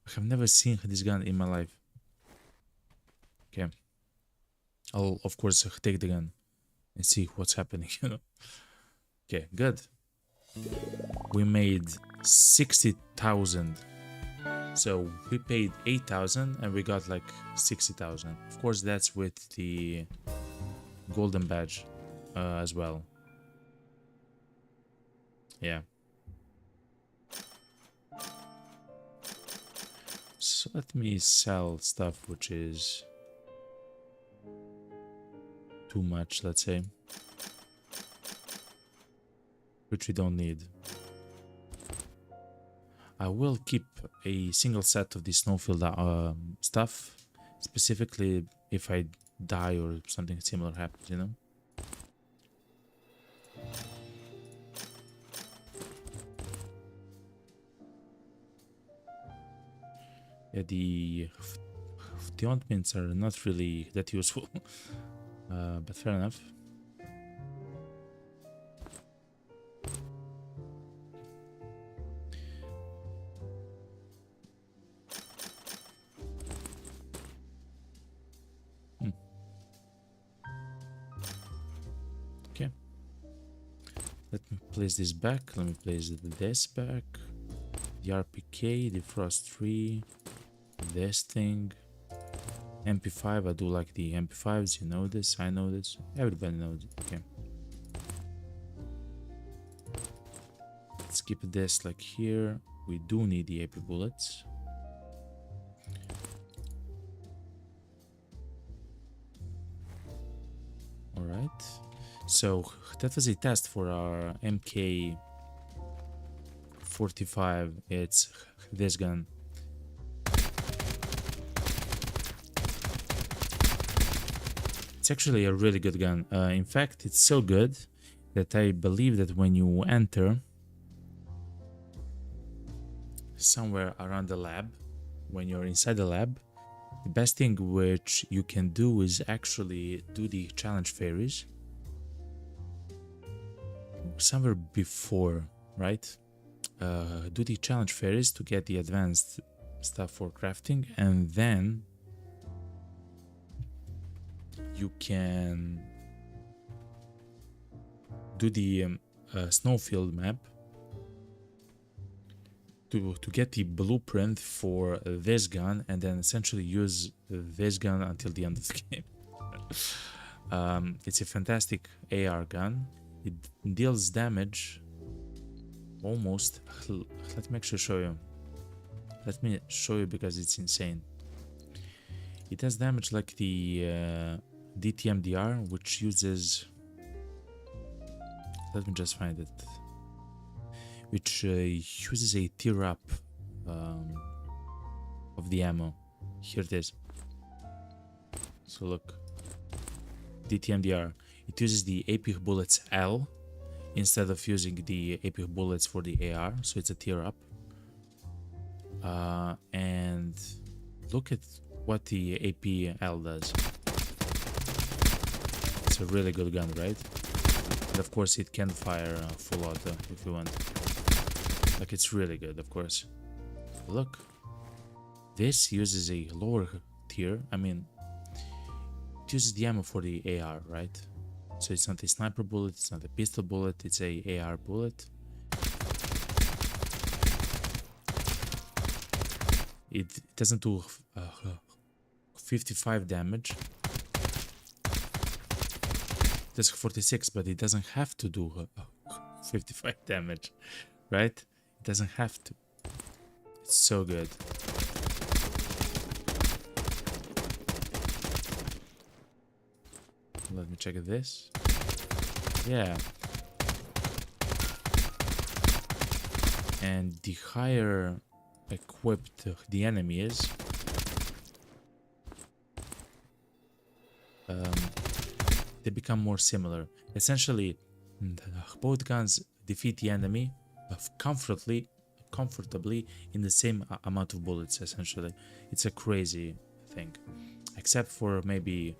I have never seen this gun in my life. Okay. I'll, of course, take the gun and see what's happening, you know. Okay, good. We made 60,000. So we paid 8,000 and we got like 60,000. Of course, that's with the golden badge as well. Yeah. So let me sell stuff which is too much, let's say, which we don't need. I will keep a single set of the snowfield stuff, specifically if I die or something similar happens, you know. Yeah, the ointments are not really that useful, but fair enough. Okay. Let me place this back. Let me place this back. The RPK, the Frost 3, this thing. MP5, I do like the MP5s, you know this, I know this, everybody knows it. Okay. Let's keep this like here. We do need the AP bullets. Alright. So that was a test for our MK45. It's this gun. It's actually a really good gun. In fact, it's so good that I believe that when you enter somewhere around the lab, when you're inside the lab, the best thing which you can do is actually do the challenge fairies somewhere before, right? Do the challenge fairies to get the advanced stuff for crafting, and then you can do the snowfield map to get the blueprint for this gun, and then essentially use this gun until the end of the game. It's a fantastic AR gun. It deals damage almost. Let me actually show you. Let me show you because it's insane. It does damage like the DTMDR, which uses, let me just find it, which uses a tear up of the ammo. Here it is. So look, DTMDR, it uses the AP bullets L instead of using the AP bullets for the AR, so it's a tear up. And look at what the APL does. It's a really good gun, right? And of course it can fire full auto if you want. Like, it's really good, of course. Look, this uses a lower tier. I mean, it uses the ammo for the AR, right? So it's not a sniper bullet, it's not a pistol bullet, it's a AR bullet. It doesn't do 55 damage. It does 46, but it doesn't have to do 55 damage, right? It doesn't have to. It's so good. Let me check this. Yeah. And the higher equipped the enemy is, they become more similar. Essentially, both guns defeat the enemy comfortably in the same amount of bullets. Essentially, it's a crazy thing, except for maybe,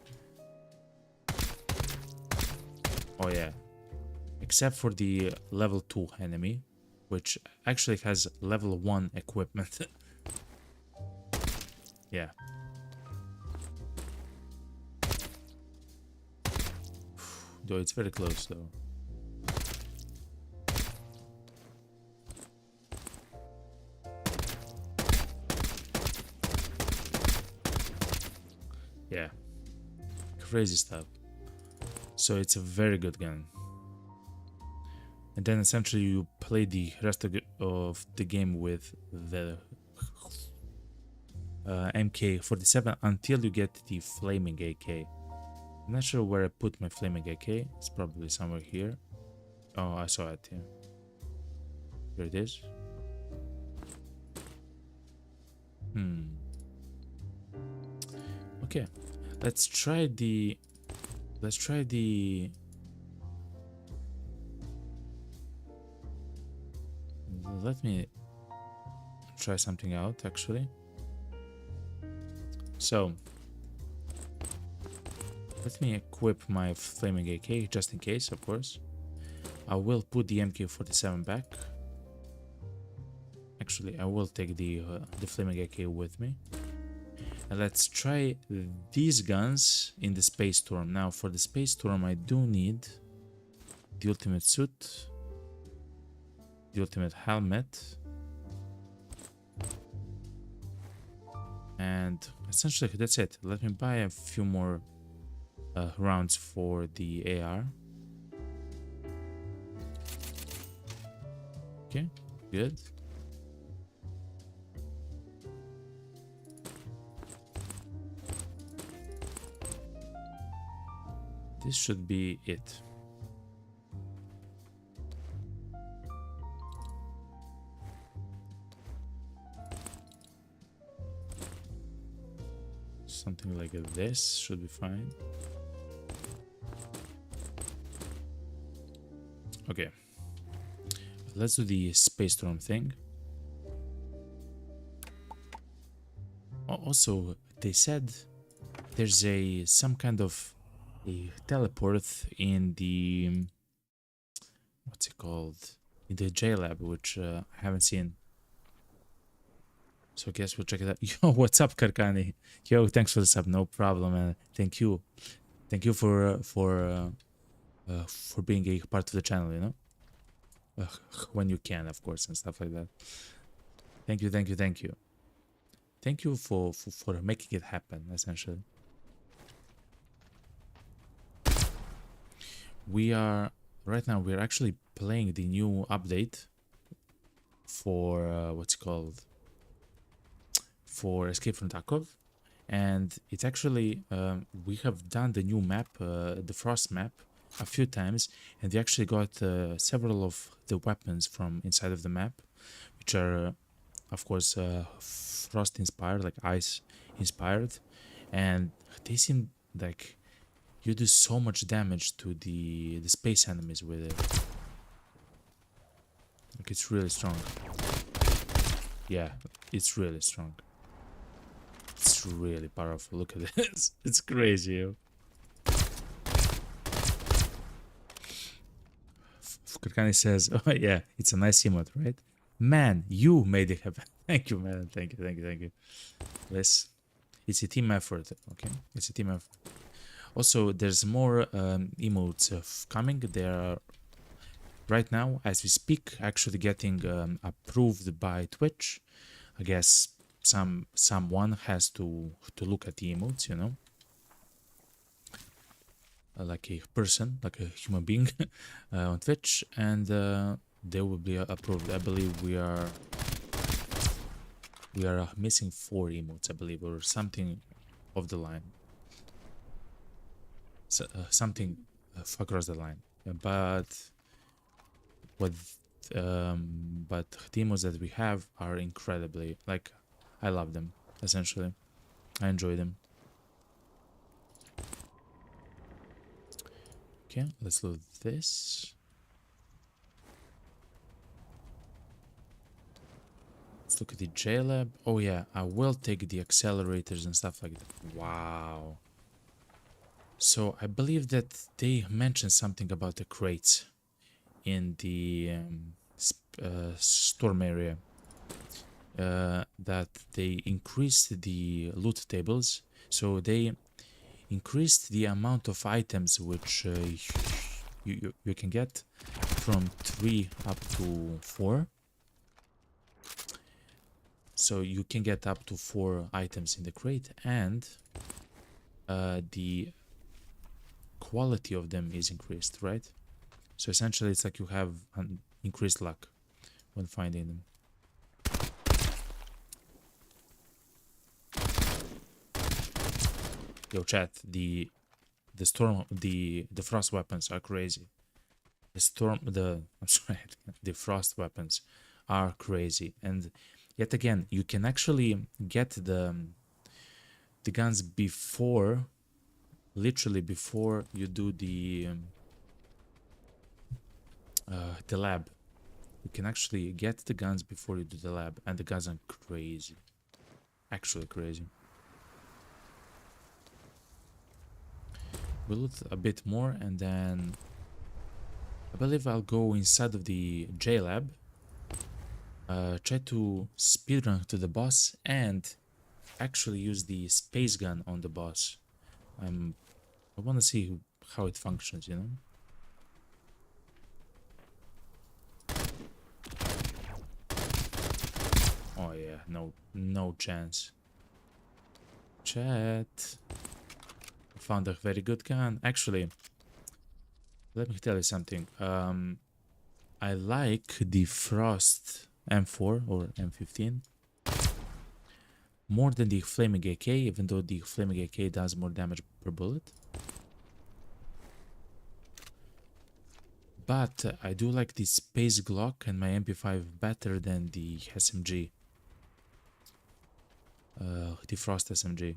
oh yeah, except for the level 2 enemy, which actually has level 1 equipment. Yeah. Though it's very close though. Yeah. Crazy stuff. So it's a very good gun. And then essentially you play the rest of the game with the MK47 until you get the flaming AK. I'm not sure where I put my flaming AK. It's probably somewhere here. Oh, I saw it. Yeah. Here it is. Okay. Let's try the let me try something out actually. So let me equip my flaming AK just in case, of course. I will put the MK47 back. Actually, I will take the flaming AK with me. And let's try these guns in the Space Storm. Now, for the Space Storm, I do need the ultimate suit, the ultimate helmet, and essentially that's it. Let me buy a few more rounds for the AR. Okay, good. This should be it. Something like this should be fine. Okay. Let's do the Space Storm thing. Also, they said there's some kind of a teleport in the what's it called, in the J lab, which I haven't seen. So I guess we'll check it out. Yo, what's up, Karkani? Yo, thanks for the sub. No problem, man. Thank you for being a part of the channel. You know, when you can, of course, and stuff like that. Thank you for making it happen. Essentially, right now we're actually playing the new update for what's it called, for Escape from Duckov, and it's actually we have done the new map, the Frost map, a few times, and we actually got several of the weapons from inside of the map, which are of course Frost inspired, like ice inspired, and they seem like you do so much damage to the space enemies with it. Like, it's really strong. Yeah, it's really strong. It's really powerful. Look at this. It's crazy. Yo. Kurkani says, oh yeah, it's a nice emote, right? Man, you made it happen. Thank you, man. Thank you. Yes, it's a team effort. Okay, it's a team effort. Also, there's more emotes coming. They are right now, as we speak, actually getting approved by Twitch. I guess someone has to look at the emotes, you know, like a person, like a human being on Twitch, and they will be approved. I believe we are missing 4 emotes, I believe, or something of the line. So, something across the line, but the emotes that we have are incredibly, like, I love them. Essentially, I enjoy them. Okay, let's load this. Let's look at the JLab. Oh yeah, I will take the accelerators and stuff like that. Wow. So I believe that they mentioned something about the crates in the storm area. That they increased the loot tables, so they increased the amount of items which you can get from 3 up to 4. So you can get up to 4 items in the crate, and the quality of them is increased, right? So essentially it's like you have an increased luck when finding them. Yo chat, the frost weapons are crazy. The frost weapons are crazy, and yet again you can actually get the guns before, literally before you do the lab. You can actually get the guns before you do the lab, and the guns are crazy, actually crazy. We'll loot a bit more, and then I believe I'll go inside of the J lab, try to speedrun to the boss, and actually use the space gun on the boss. I want to see how it functions, you know. Oh yeah, no chance. Chat. Found a very good gun. Actually, let me tell you something. I like the Frost M4 or M15 more than the Flaming AK, even though the Flaming AK does more damage per bullet. But I do like the Space Glock and my MP5 better than the SMG. The Frost SMG.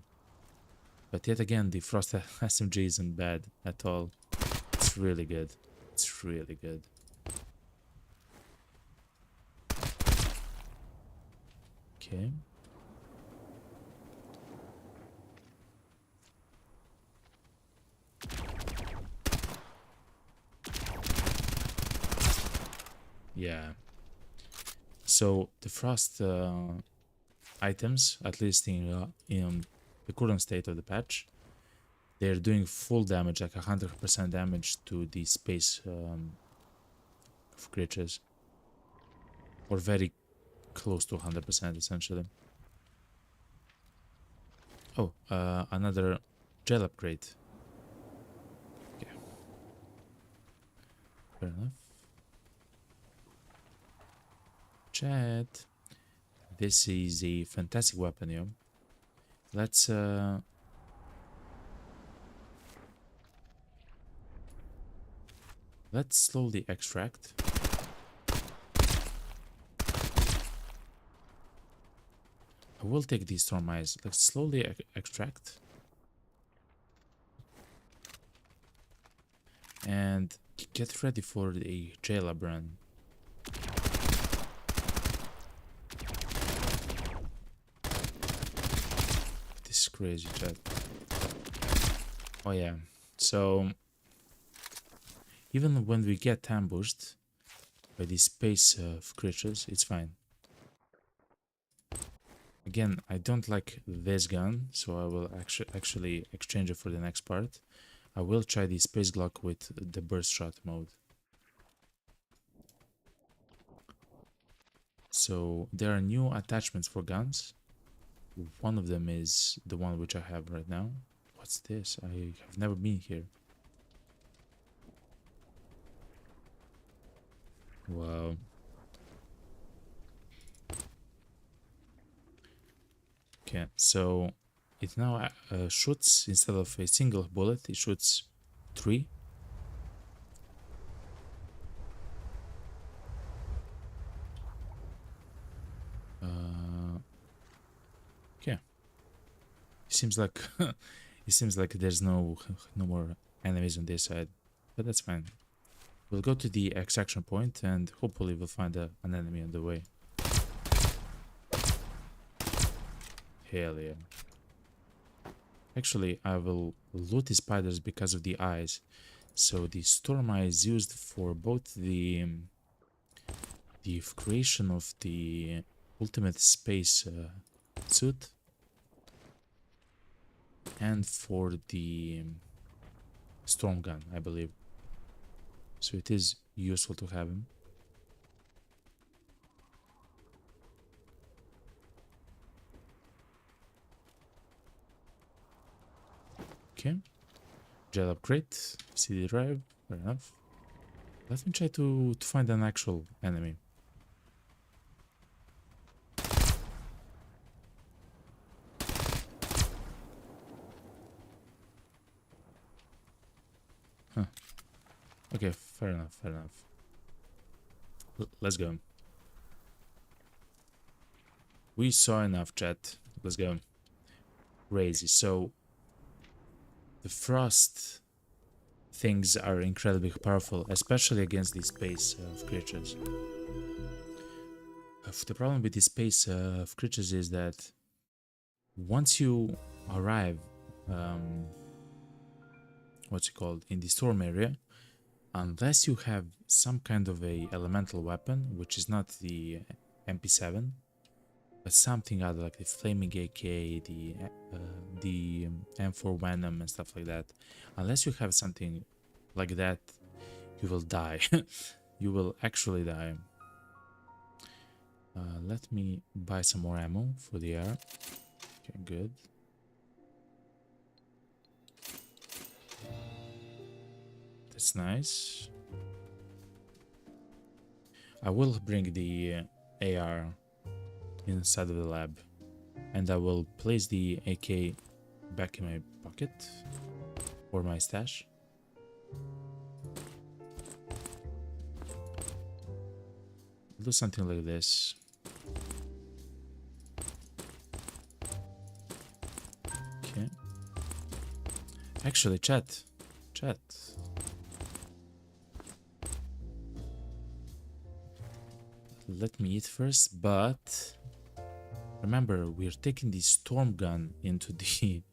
But yet again, the Frost SMG isn't bad at all. It's really good. It's really good. Okay. Yeah. So the Frost items, at least in the current state of the patch, they're doing full damage, like 100% damage to the space of creatures, or very close to 100% essentially. Oh, another gel upgrade. Okay, fair enough. Chat. This is a fantastic weapon, yo. Let's slowly extract. I will take these storm eyes. Let's slowly extract. And get ready for the jail run. This is crazy, chat. Oh yeah, so even when we get ambushed by these space creatures, it's fine. Again, I don't like this gun, so I will actually exchange it for the next part. I will try the Space Glock with the burst shot mode. So there are new attachments for guns. One of them is the one which I have right now. What's this? I have never been here. Wow. Okay, so it now shoots, instead of a single bullet, it shoots 3. Okay. It seems like there's no more enemies on this side, but that's fine. We'll go to the extraction point and hopefully we'll find an enemy on the way. Hell yeah. Actually, I will loot the spiders because of the eyes. So the storm eye is used for both the the creation of the ultimate space suit, and for the storm gun, I believe. So it is useful to have him. Okay. Gel upgrade, CD drive, fair enough. Let me try to find an actual enemy. Huh. Okay, fair enough, fair enough. Let's go. We saw enough, chat. Let's go. Crazy. So, the frost things are incredibly powerful, especially against these space creatures. The problem with these space creatures is that once you arrive, what's it called, in the storm area, unless you have some kind of a elemental weapon, which is not the MP7, but something other like the flaming AK, the M4 Venom and stuff like that, unless you have something like that, you will die. You will actually die. Let me buy some more ammo for the air. Okay, good. That's nice. I will bring the AR inside of the lab, and I will place the AK back in my pocket or my stash. Do something like this. Okay. Actually, chat. Let me eat first, but remember, we're taking the storm gun into the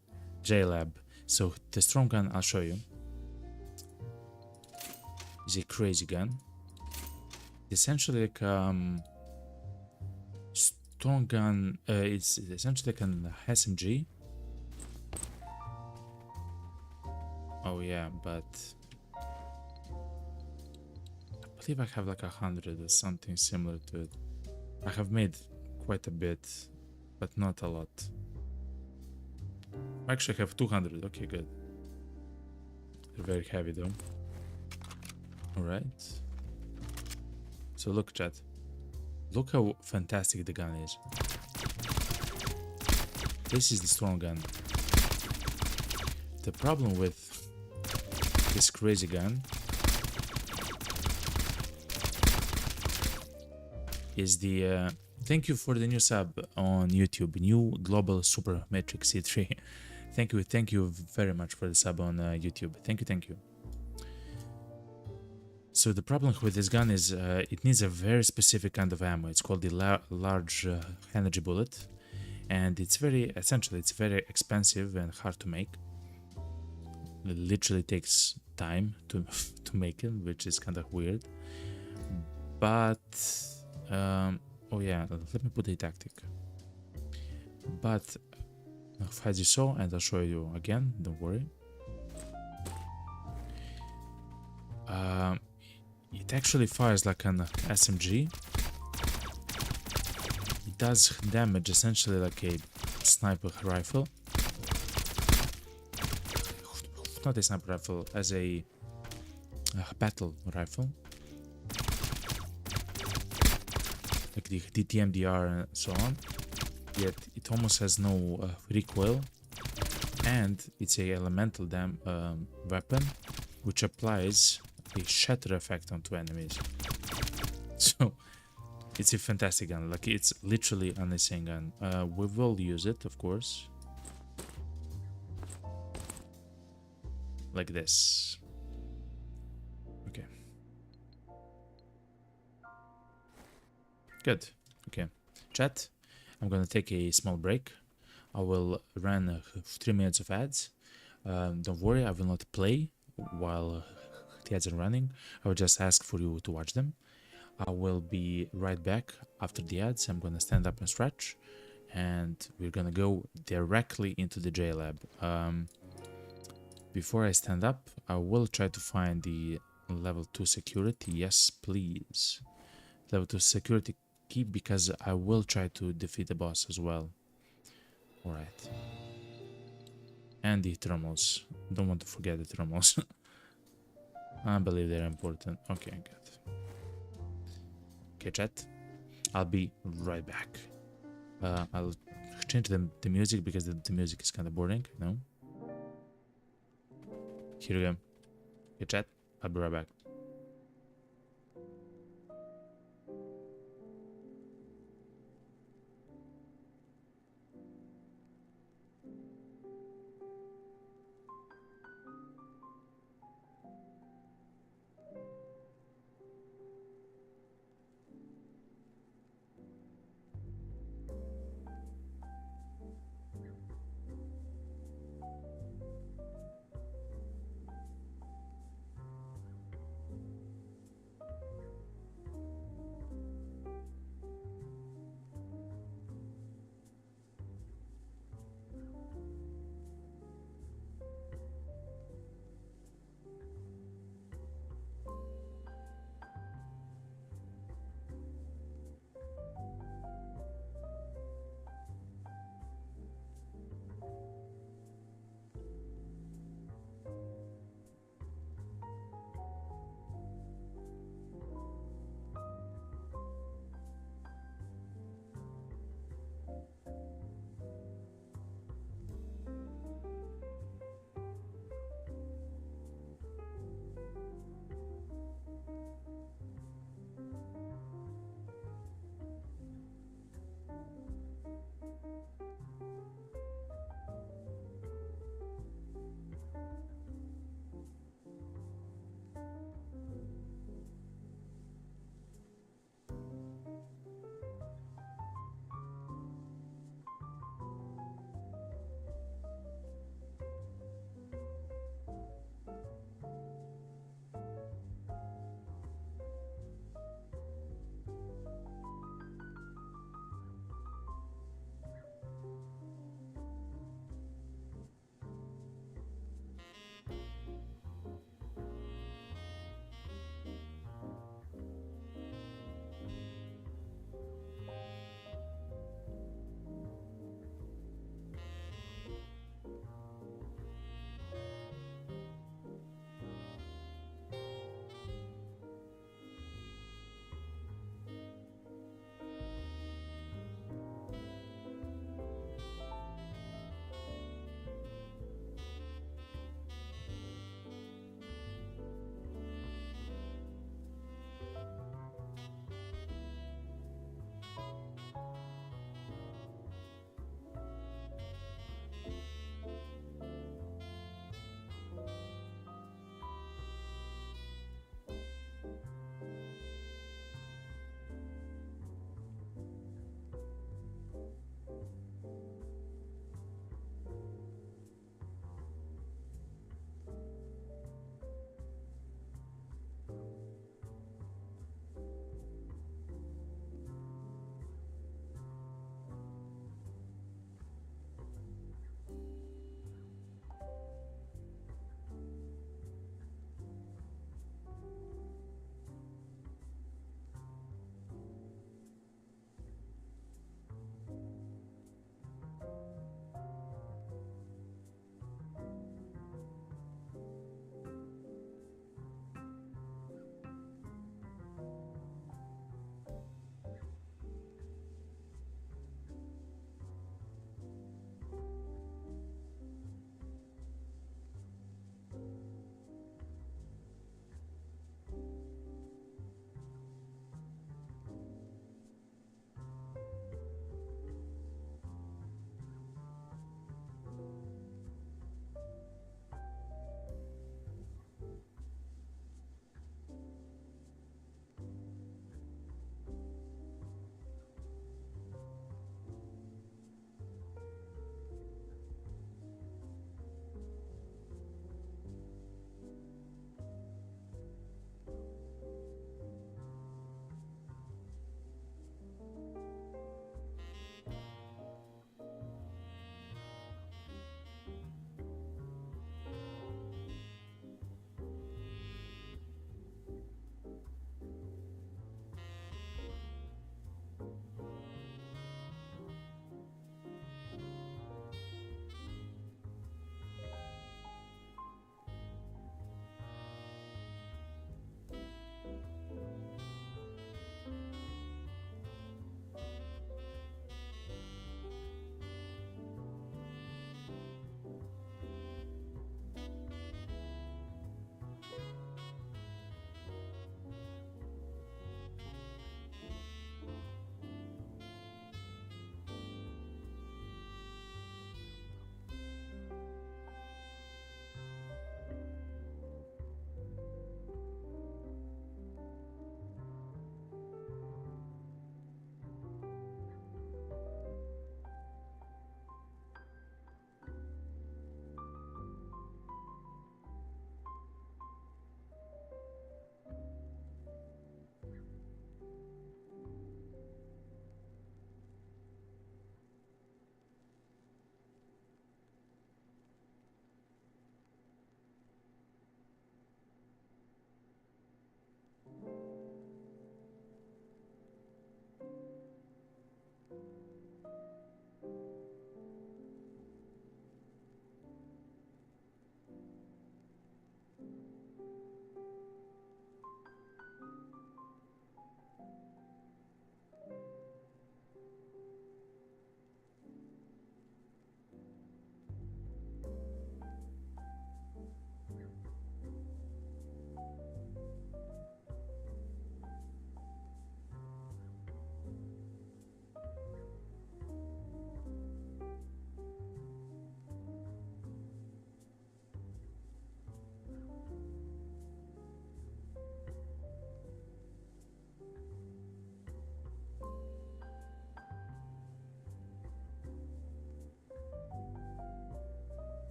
J lab. So the storm gun, I'll show you, is a crazy gun. Essentially like storm gun. It's essentially like an SMG. Oh yeah, but I believe I have like 100 or something similar to it. I have made quite a bit, but not a lot. Actually, I have 200. Okay, good. They're very heavy though. Alright. So look, chat. Look how fantastic the gun is. This is the storm gun. The problem with this crazy gun is the thank you for the new sub on YouTube, new global super matrix C3. thank you very much for the sub on YouTube. Thank you. So the problem with this gun is it needs a very specific kind of ammo. It's called the large energy bullet, and it's very expensive and hard to make. It literally takes time to make it, which is kind of weird. But oh yeah, let me put a tactic. But as you saw, and I'll show you again, don't worry. It actually fires like an SMG. It does damage essentially like a sniper rifle. Not a sniper rifle, as a battle rifle. Like the TMDR and so on. Yet it almost has no recoil. And it's a elemental weapon, which applies a shatter effect onto enemies. So it's a fantastic gun. Like, it's literally an insane gun. We will use it, of course, like this. Okay, good. Okay, chat, I'm gonna take a small break. I will run 3 minutes of ads. Don't worry, I will not play while the ads are running. I will just ask for you to watch them. I will be right back after the ads. I'm gonna stand up and stretch, and we're gonna go directly into the J lab. Before I stand up, I will try to find the level 2 security. Yes, please. Level 2 security key, because I will try to defeat the boss as well. Alright. And the thermals. Don't want to forget the thermals. I believe they're important. Okay, good. Okay, chat. I'll be right back. I'll change the music because the music is kind of boring, you know? Here we go. Okay, chat. I'll be right back.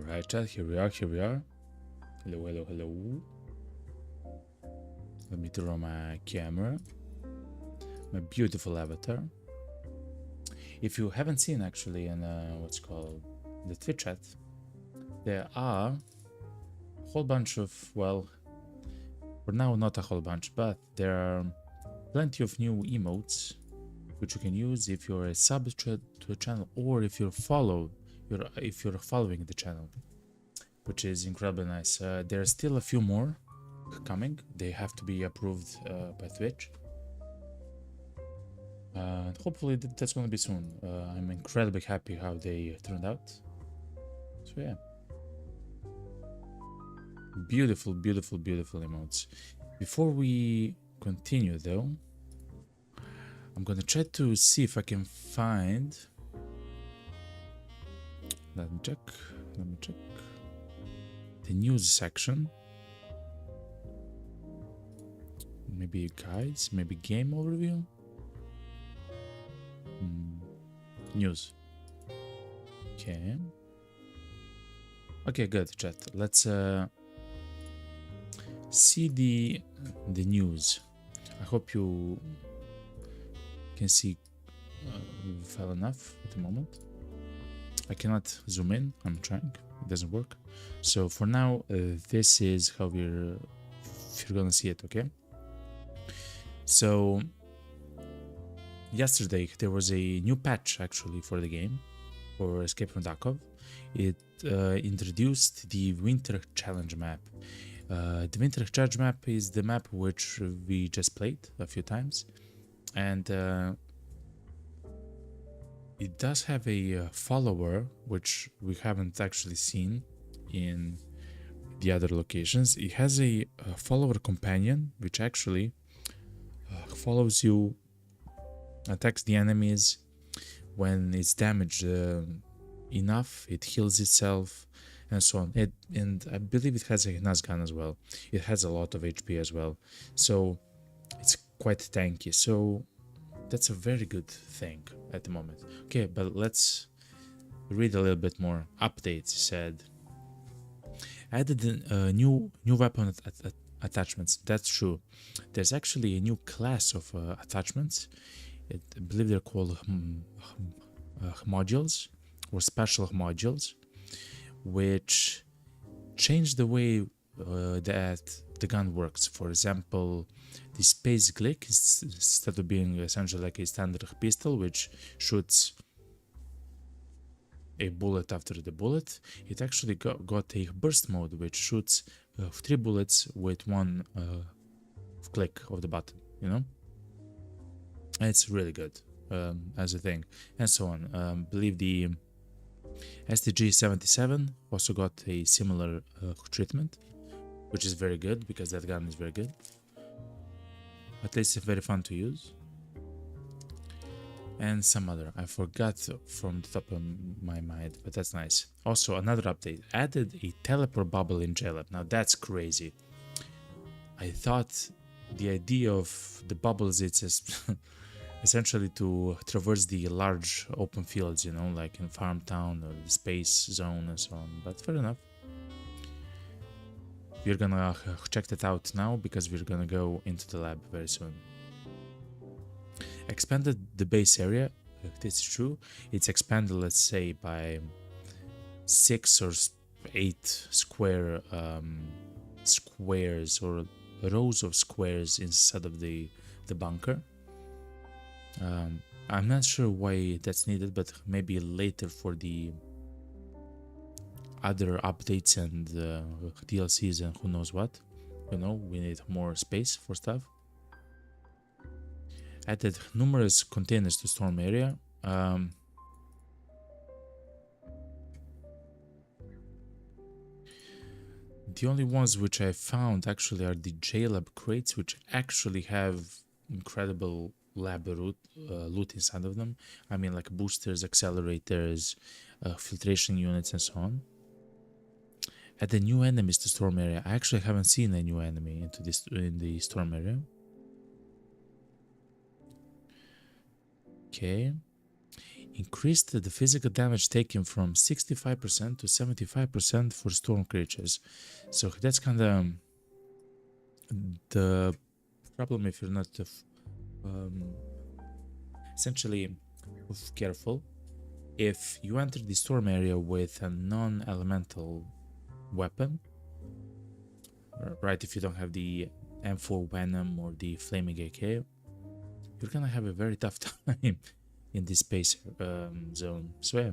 Alright, chat, here we are, here we are. Hello, hello, hello. Let me turn on my camera. My beautiful avatar. If you haven't seen actually in what's called the Twitch chat, there are a whole bunch of, well, for now not a whole bunch, but there are plenty of new emotes which you can use if you're a sub to a channel or if you're following the channel, which is incredibly nice. There are still a few more coming. They have to be approved by Twitch. Hopefully that's going to be soon. I'm incredibly happy how they turned out. So yeah. Beautiful, beautiful, beautiful emotes. Before we continue though, I'm gonna try to see if I can find... Let me check. The news section. Maybe guides, maybe game overview. News. Okay. Okay, good, chat. Let's see the news. I hope you can see well enough at the moment. I cannot zoom in. I'm trying. It doesn't work. So for now, this is how you're gonna see it. Okay. So yesterday there was a new patch actually for the game, for Escape from Duckov. It introduced the Winter Challenge map. The Winter Challenge map is the map which we just played a few times, and it does have a follower which we haven't actually seen in the other locations. It has a follower companion which actually follows you, attacks the enemies when it's damaged enough, it heals itself, and so on. And I believe it has a Nas gun as well. It has a lot of HP as well, so it's quite tanky. So that's a very good thing at the moment. Okay, but let's read a little bit more. Updates said added new weapon attachments. That's true. There's actually a new class of attachments. I believe they're called modules or special modules, which change the way that the gun works. For example, the space glick, instead of being essentially like a standard pistol which shoots a bullet after the bullet, it actually got a burst mode which shoots 3 bullets with one click of the button, you know? It's really good as a thing, and so on. Believe the STG-77 also got a similar treatment, which is very good because that gun is very good. At least it's very fun to use. And some other, I forgot from the top of my mind, but that's nice. Also, another update, added a teleport bubble in JLab. Now that's crazy. I thought the idea of the bubbles, it's just essentially to traverse the large open fields, you know, like in Farm Town or the Space Zone and so on, but fair enough. We're gonna check that out now because we're gonna go into the lab very soon. Expanded the base area, this is true. It's expanded, let's say, by 6 or 8 squares or rows of squares inside of the bunker. I'm not sure why that's needed, but maybe later for the other updates and DLCs and who knows what. You know, we need more space for stuff. Added numerous containers to storm area. The only ones which I found actually are the JLab crates, which actually have incredible lab loot inside of them. I mean, like boosters, accelerators, filtration units, and so on. Add the new enemies to storm area. I actually haven't seen a new enemy in the storm area. Okay. Increased the physical damage taken from 65% to 75% for storm creatures. So that's kind of the problem if you're not um, essentially careful. If you enter the storm area with a non-elemental weapon, right, if you don't have the M4 Venom or the Flaming AK, you're gonna have a very tough time in this space zone. So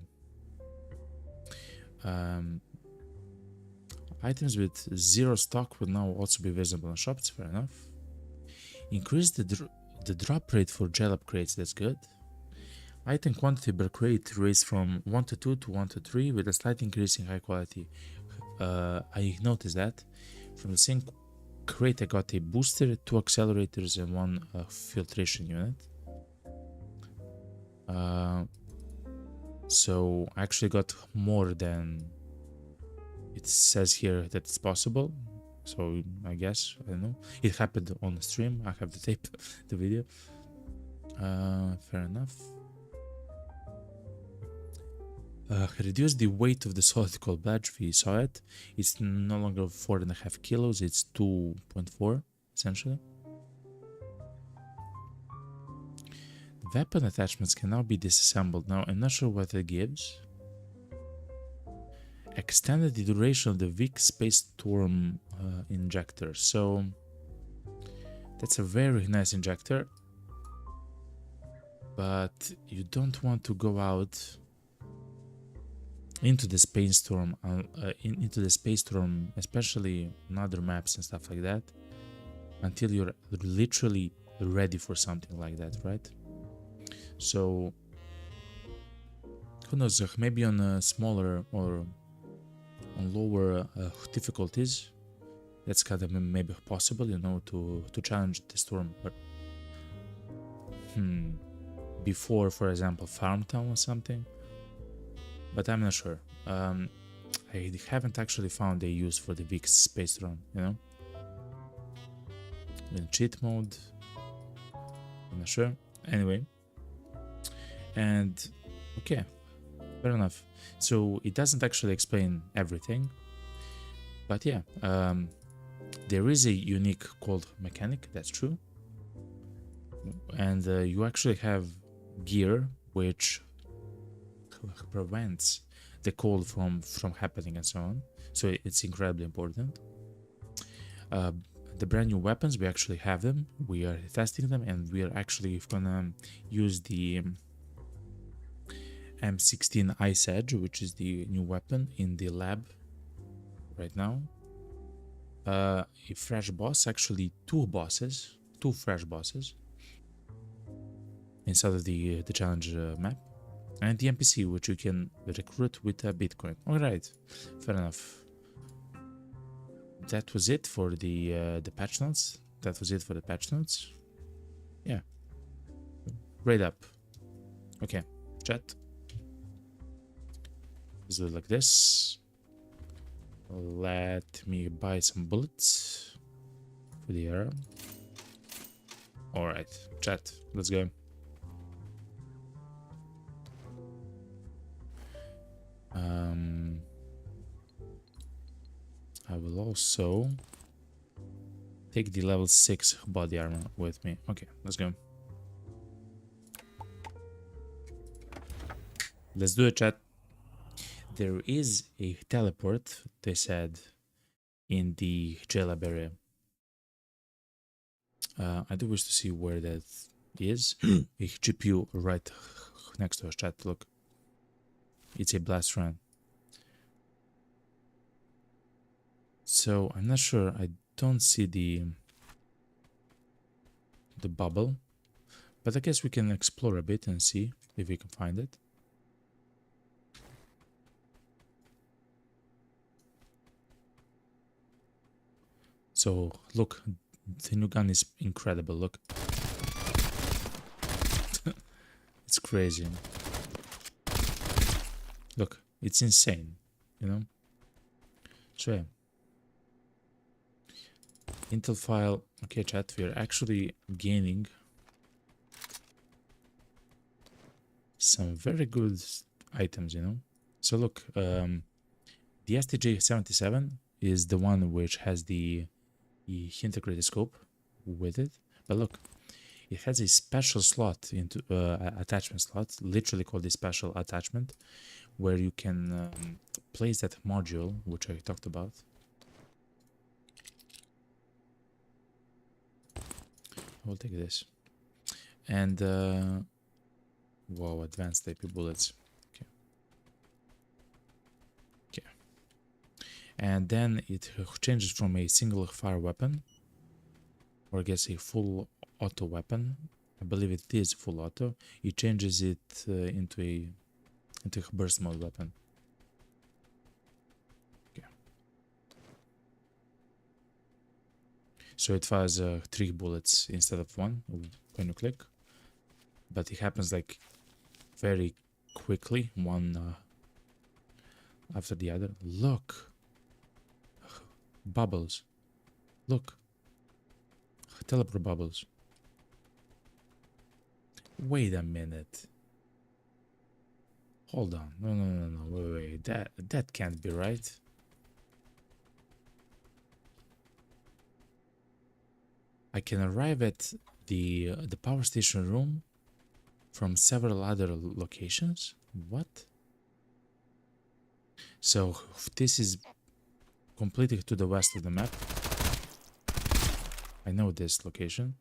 yeah, items with 0 stock will now also be visible in shops. Fair enough. Increase the drop rate for gel upgrades. That's good. Item quantity per crate raised from 1 to 2 to 1 to 3 with a slight increase in high quality. I noticed that from the same crate I got a booster, 2 accelerators and 1 filtration unit. So I actually got more than it says here that it's possible. So I guess, I don't know. It happened on the stream. I have the tape, the video. Fair enough. Reduce the weight of the solid gold badge. We saw it. It's no longer 4.5 kilos. It's 2.4 essentially. Weapon attachments can now be disassembled. Now I'm not sure what it gives. Extended the duration of the weak space storm injector. So that's a very nice injector, but you don't want to go out into the space storm, especially on other maps and stuff like that, until you're literally ready for something like that, right? So who knows? Maybe on a smaller or on lower difficulties, that's kind of maybe possible, you know, to challenge the storm. But before, for example, Farmtown or something. But I'm not sure. I haven't actually found a use for the weak space storm, you know. In cheat mode, I'm not sure. Anyway, and okay, fair enough. So it doesn't actually explain everything, but yeah, there is a unique cold mechanic, that's true, and you actually have gear which prevents the cold from happening and so on. So it's incredibly important. The brand new weapons, we actually have them. We are testing them, and we are actually gonna use the M16 Ice Edge, which is the new weapon, in the lab right now. A fresh boss, actually two fresh bosses inside of the challenge map, and the NPC, which you can recruit with a Bitcoin. Alright, fair enough. That was it for the patch notes. Yeah. Grade up. Okay, chat. Let's do it like this. Let me buy some bullets for the arrow. Alright, chat, let's go. I will also take the level 6 body armor with me. Okay, let's go. Let's do it, chat. There is a teleport, they said, in the jail lab area. I do wish to see where that is. A GPU right next to us, chat. Look, it's a blast run. So I'm not sure. I don't see the bubble, but I guess we can explore a bit and see if we can find it. So look, the new gun is incredible. Look, it's crazy. Look, it's insane, you know. So yeah. Intel file. Okay, chat, we are actually gaining some very good items, you know. So look, the STG-77 is the one which has the integrated scope with it. But look, it has a special slot into attachment slot, literally called a special attachment, where you can place that module, which I talked about. I will take this. And wow, advanced AP bullets. Okay. Okay. And then it changes from a single fire weapon, or I guess a full auto weapon. I believe it is full auto. It changes it into a burst mode weapon. Okay. So it fires 3 bullets instead of 1 when you click, but it happens like very quickly, one after the other. Look, bubbles. Look, teleport bubbles. Wait a minute. Hold on. No. Wait. That can't be right. I can arrive at the power station room from several other locations. What? So this is completely to the west of the map. I know this location.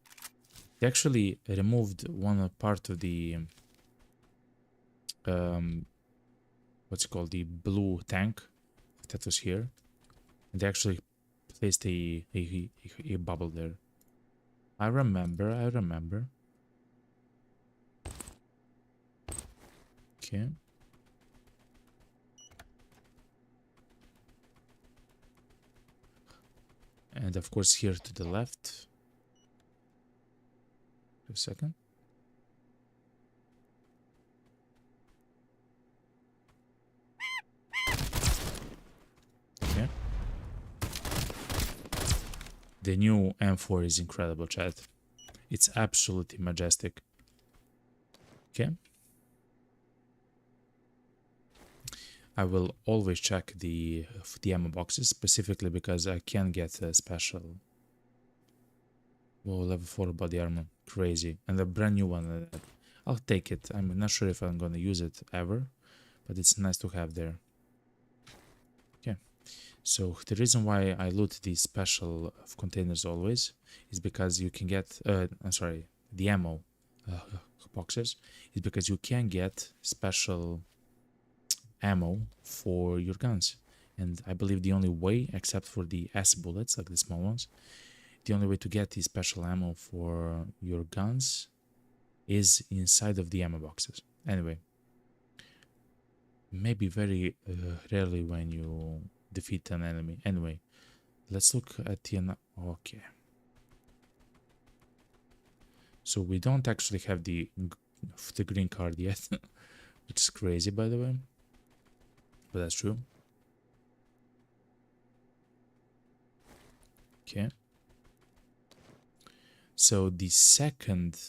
They actually removed one part of the what's it called, the blue tank that was here. And they actually placed a bubble there. I remember. Okay. And of course here to the left. A second. Okay. The new M4 is incredible, chat. It's absolutely majestic. Okay. I will always check the ammo boxes, specifically because I can get a special. Whoa, level 4 body armor. Crazy. And a brand new one. I'll take it. I'm not sure if I'm gonna use it ever, but it's nice to have there. Okay. So the reason why I loot these special containers always is because you can get, I'm sorry, the ammo boxes is because you can get special ammo for your guns. And I believe the only way, except for the S bullets, like the small ones, the only way to get the special ammo for your guns is inside of the ammo boxes. Anyway, maybe very rarely when you defeat an enemy. Anyway, let's look at the... Okay. So we don't actually have the green card yet, which is crazy, by the way. But that's true. Okay. So the second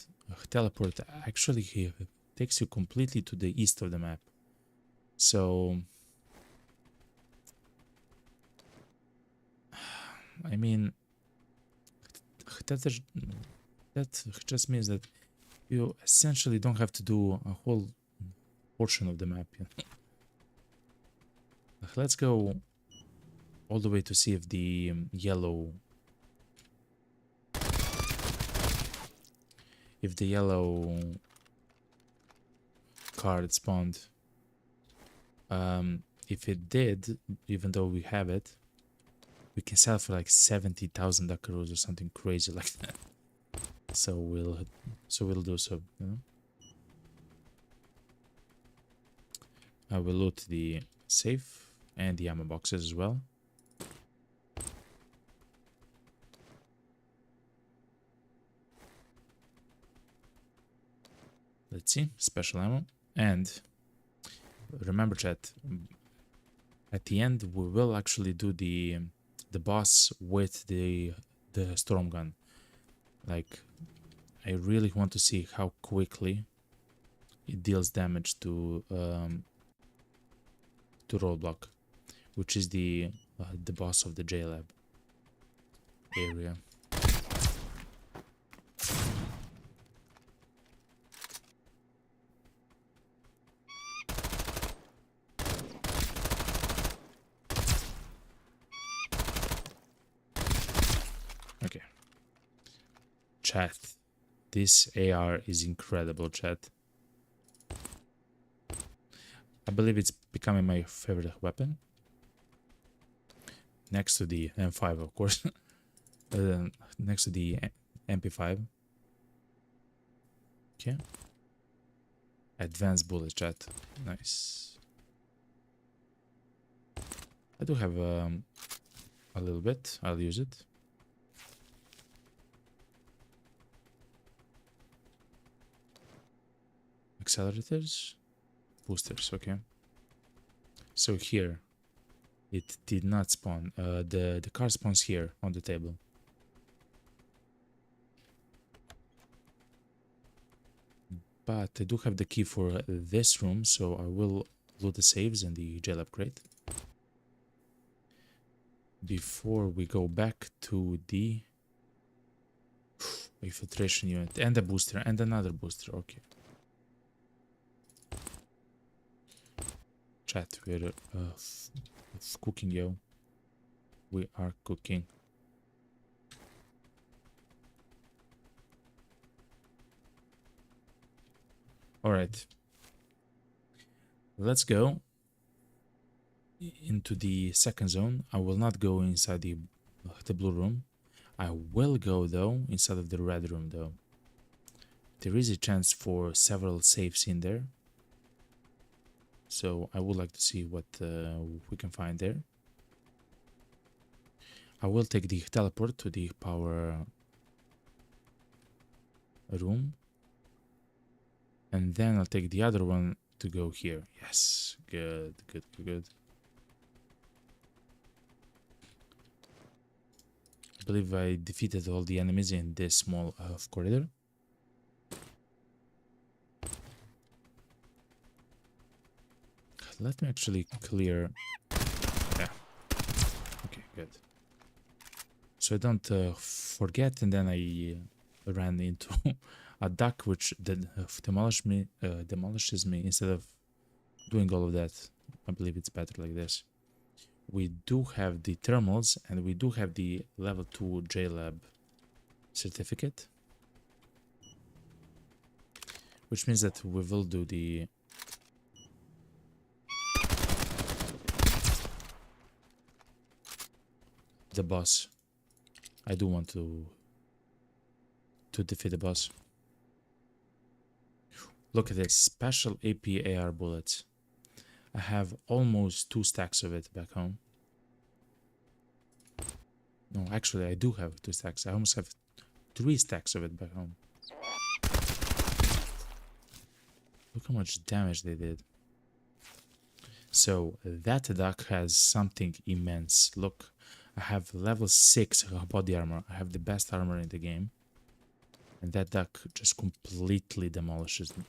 teleport actually takes you completely to the east of the map. So I mean, that just means that you essentially don't have to do a whole portion of the map. You know? Let's go all the way to see if the yellow card spawned. If it did, even though we have it, we can sell for like 70,000 Duckov or something crazy like that. So we'll do so. You know? I will loot the safe and the ammo boxes as well. Let's see, special ammo. And remember, chat, at the end we will actually do the boss with the storm gun. Like, I really want to see how quickly it deals damage to roadblock, which is the boss of the JLab area. Okay. Chat. This AR is incredible, chat. I believe it's becoming my favorite weapon. Next to the M5, of course. Next to the MP5. Okay. Advanced bullet, chat. Nice. I do have a little bit. I'll use it. Accelerators. Boosters, okay. So here, it did not spawn. The car spawns here on the table. But I do have the key for this room, so I will loot the saves and the jail upgrade before we go back to the infiltration unit and a booster and another booster. Okay. Chat, we're cooking, yo. We are cooking. All right. Let's go into the second zone. I will not go inside the blue room. I will go though inside of the red room though. There is a chance for several safes in there. So I would like to see what we can find there. I will take the teleport to the power room. And then I'll take the other one to go here. Yes, good, good, good. I believe I defeated all the enemies in this small corridor. Let me actually clear. Yeah. Okay, good. So I don't forget, and then I ran into a duck which demolishes me instead of doing all of that. I believe it's better like this. We do have the thermals, and we do have the level 2 JLab certificate, which means that we will do the boss. I do want to defeat the boss. Look at this special AP AR bullets. I have almost 2 stacks of it back home. No, actually I do have 2 stacks. I almost have 3 stacks of it back home. Look how much damage they did. So that duck has something immense. Look, I have level 6 body armor. I have the best armor in the game. And that duck just completely demolished me.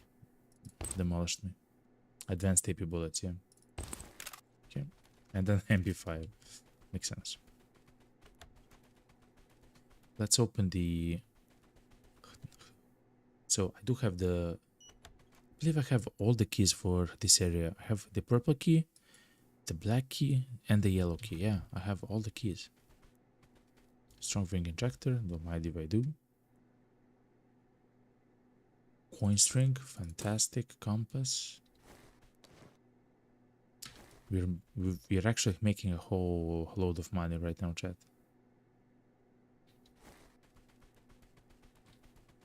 Advanced AP bullets, yeah. Okay. And then MP5. Makes sense. Let's open the... So I do have the... I believe I have all the keys for this area. I have the purple key, the black key, and the yellow key. Yeah, I have all the keys. Strong ring injector, don't mind if I do. Coin string, fantastic. Compass. We're actually making a whole load of money right now, chat.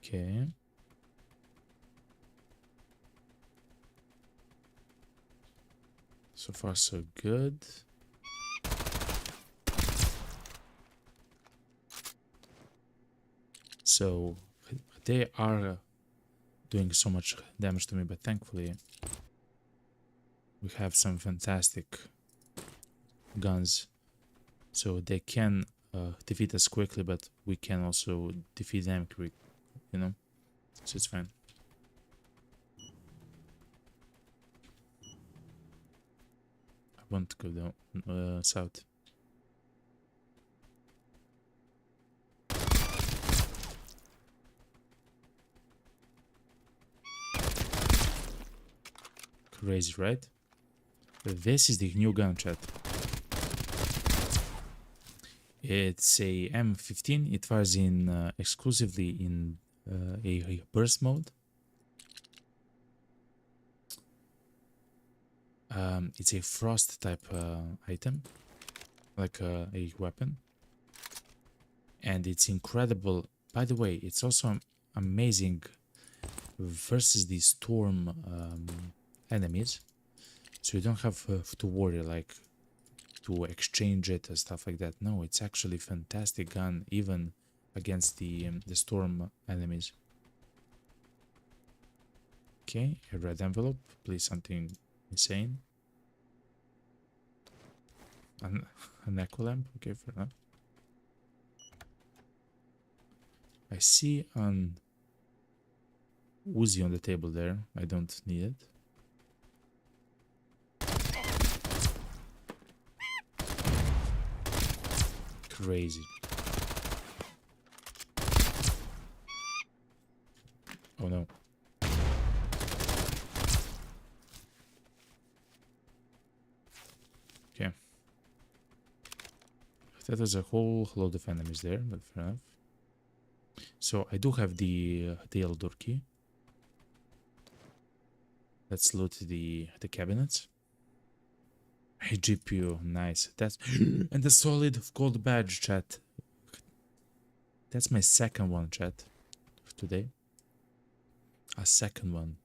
Okay. So far, so good. So they are doing so much damage to me, but thankfully we have some fantastic guns, so they can defeat us quickly, but we can also defeat them quick, you know, so it's fine. won't go down south. Crazy, right? This is the new gun, chat. It's a M15. It fires in exclusively in a burst mode. It's a frost type item, like a weapon, and it's incredible. By the way, it's also amazing versus the storm enemies, so you don't have to worry like to exchange it and stuff like that. No, it's actually fantastic gun even against the storm enemies. Okay, a red envelope, please something insane. An echo lamp, okay, fair enough. I see an Uzi on the table there. I don't need it. Crazy. Oh no. Okay. That was a whole load of enemies there, but fair enough. So I do have the door key. Let's loot the cabinets. Hey, GPU, nice. That's and the solid gold badge, chat. That's my second one, chat, today. A second one.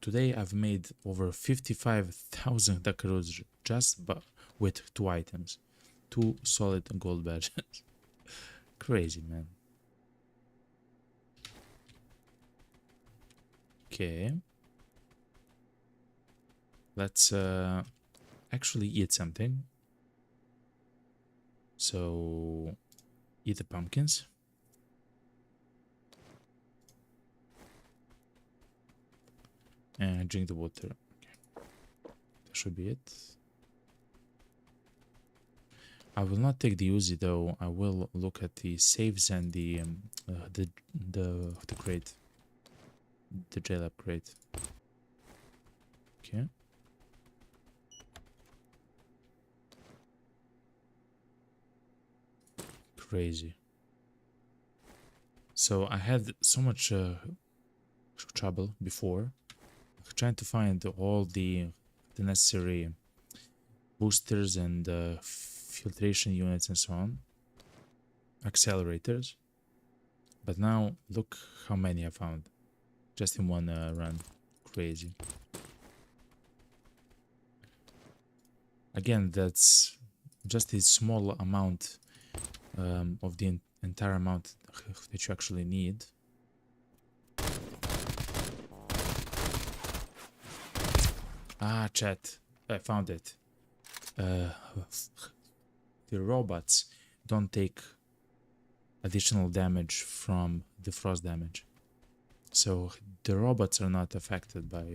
Today I've made over 55,000 Duckov just with 2 items. 2 solid gold badges. Crazy, man. Okay. Let's actually eat something. So, eat the pumpkins. And drink the water. Okay. That should be it. I will not take the Uzi though. I will look at the saves and the crate, the jail crate. Okay. Crazy. So I had so much trouble before trying to find all the necessary boosters and filtration units and so on, accelerators, but now look how many I found just in one run. Crazy. Again, that's just a small amount of the entire amount that you actually need. Ah, chat, I found it. The robots don't take additional damage from the frost damage, so the robots are not affected by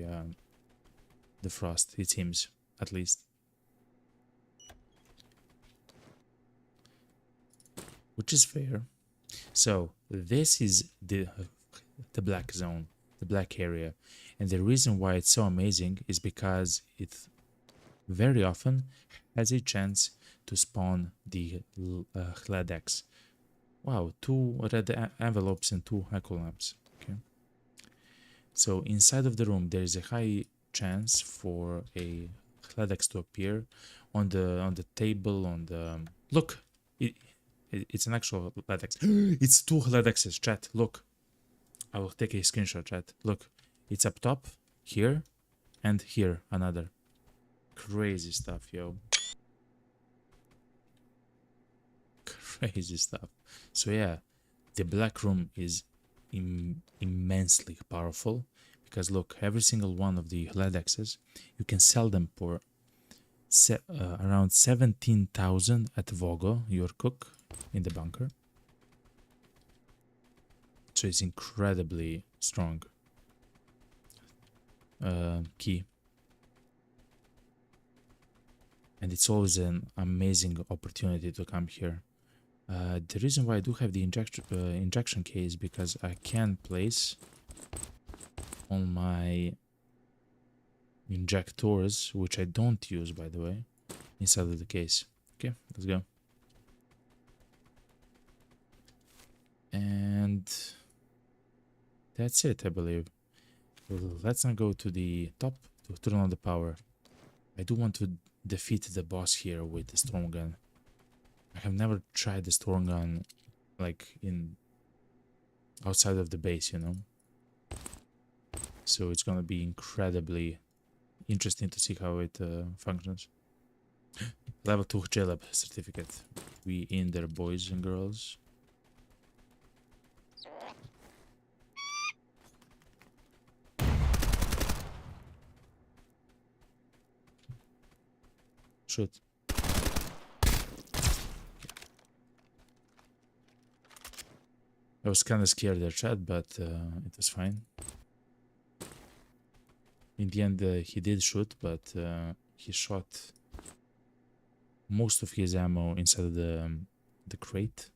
the frost, it seems, at least. Which is fair. So this is the black zone, the black area, and the reason why it's so amazing is because it very often has a chance to spawn the LEDX. Wow, 2 red envelopes and 2 echo lamps. Okay, so inside of the room there is a high chance for a LEDX to appear on the table, on the look. It's an actual LEDX. It's 2 LEDXs, chat. Look, I will take a screenshot, chat. Look, it's up top here and here another. Crazy stuff, yo. Crazy stuff. So yeah, the black room is immensely powerful because look, every single one of the LEDXs, you can sell them for around 17,000 at Vogo, your cook, in the bunker. So it's incredibly strong. Key. and it's always an amazing opportunity to come here. The reason why I do have the injection key is because I can place on my injectors, which I don't use, by the way, inside of the case. Okay, let's go. And that's it, I believe. Let's not go to the top to turn on the power. I do want to defeat the boss here with the storm gun. I have never tried the storm gun like in outside of the base, you know. So it's gonna be incredibly interesting to see how it functions. Level 2 JLab certificate. We in there, boys and girls. Shoot. I was kind of scared there, chat, but it was fine. In the end, he did shoot, but he shot most of his ammo inside of the crate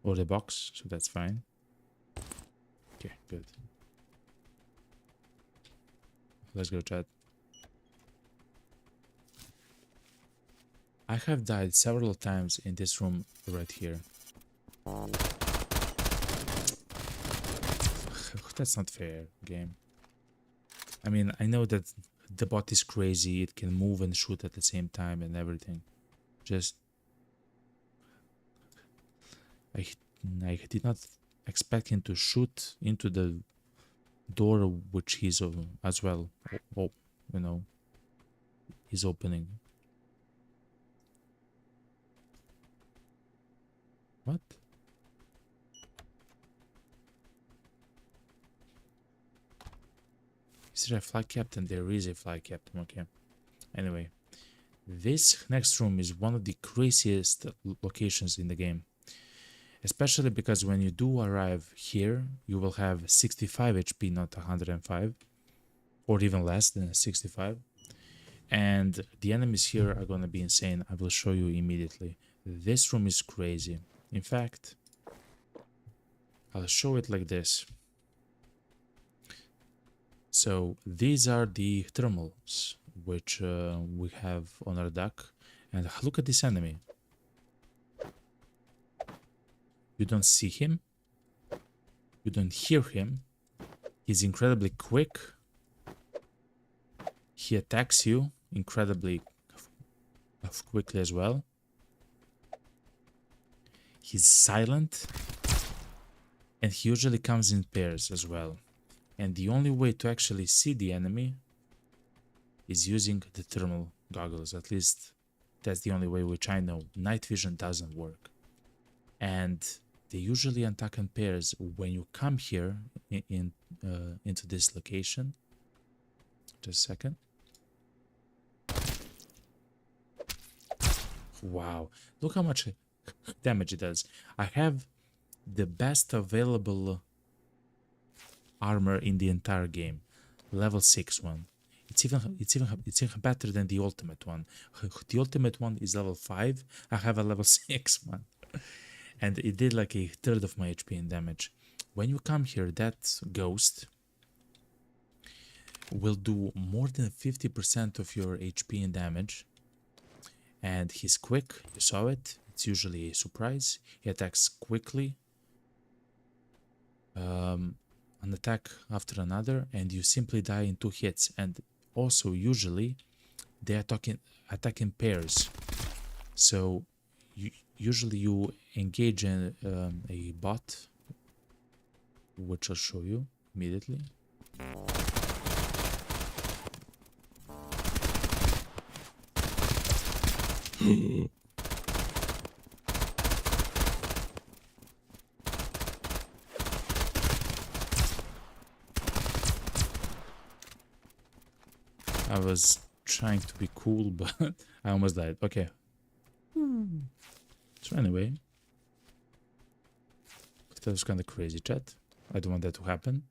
or the box, so that's fine. Okay, good. Let's go, chat. I have died several times in this room right here. That's not fair, game. I mean, I know that the bot is crazy, it can move and shoot at the same time and everything. Just... I did not expect him to shoot into the door which he's as well, you know, he's opening. What? Is there a flight captain? There is a flight captain, okay. Anyway, this next room is one of the craziest locations in the game. Especially because when you do arrive here, you will have 65 HP, not 105. Or even less than 65. And the enemies here are gonna be insane. I will show you immediately. This room is crazy. In fact, I'll show it like this. So these are the thermals which we have on our duck, and look at this enemy. You don't see him, you don't hear him, he's incredibly quick, he attacks you incredibly quickly as well, he's silent, and he usually comes in pairs as well. And the only way to actually see the enemy is using the thermal goggles. At least that's the only way which I know. Night vision doesn't work. And they usually attack in pairs when you come here into this location. Just a second. Wow. Look how much damage it does. I have the best available armor in the entire game, level 6 one. It's even better than the ultimate one. The ultimate one is level 5. I have a level 6 one, and it did like a third of my HP in damage. When you come here, that ghost will do more than 50% of your HP in damage, and he's quick. You saw it. It's usually a surprise. He attacks quickly. An attack after another, and you simply die in 2 hits. And also usually they attack in pairs, so usually you engage in a bot, which I'll show you immediately. I was trying to be cool, but I almost died. Okay. So anyway, that was kind of crazy, chat. I don't want that to happen.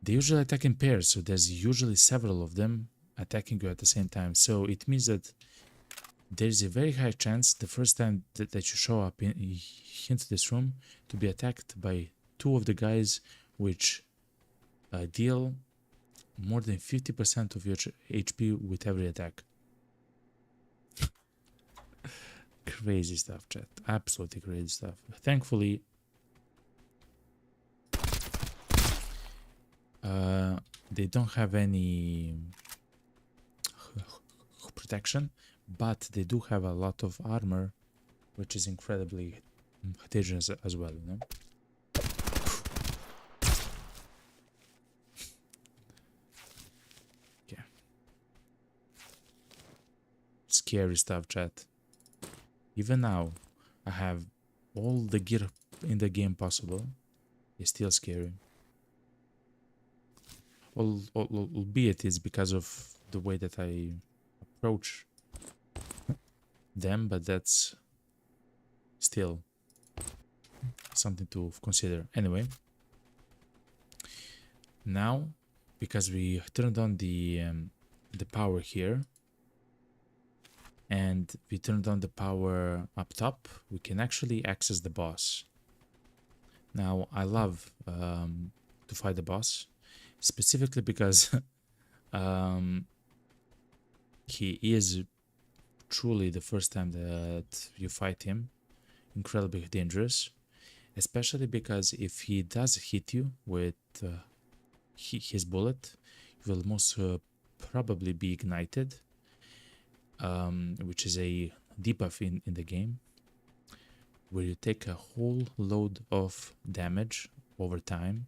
They usually attack in pairs, so there's usually several of them attacking you at the same time. So it means that there's a very high chance the first time that you show up into this room to be attacked by two of the guys which deal more than 50% of your HP with every attack. Crazy stuff, chat. Absolutely crazy stuff. Thankfully, they don't have any protection, but they do have a lot of armor, which is incredibly dangerous as well, you know? Yeah. Scary stuff, chat. Even now, I have all the gear in the game possible. It's still scary. Albeit it's because of the way that I approach them, but that's still something to consider. Anyway, now because we turned on the power here and we turned on the power up top, we can actually access the boss. Now I love to fight the boss, specifically because he is truly, the first time that you fight him, incredibly dangerous, especially because if he does hit you with his bullet, you will most probably be ignited, which is a debuff in the game, where you take a whole load of damage over time.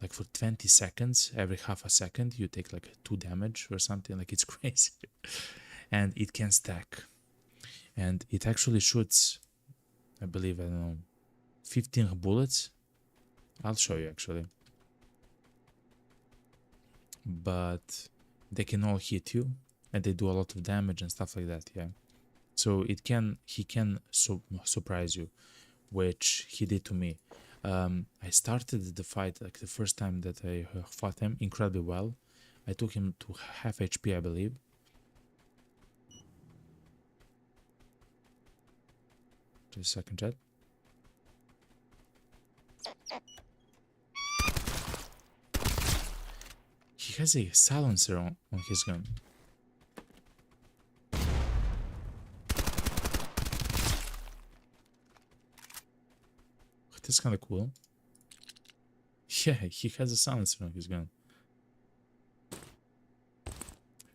Like for 20 seconds, every half a second, you take like 2 damage or something. Like, it's crazy. And it can stack. And it actually shoots, I believe, I don't know, 15 bullets. I'll show you actually. But they can all hit you and they do a lot of damage and stuff like that, yeah. So he can surprise you, which he did to me. I started the fight, like the first time that I fought him, incredibly well. I took him to half HP, I believe. Just a second, chat. He has a silencer on his gun. That's kind of cool. Yeah, he has a silencer on his gun.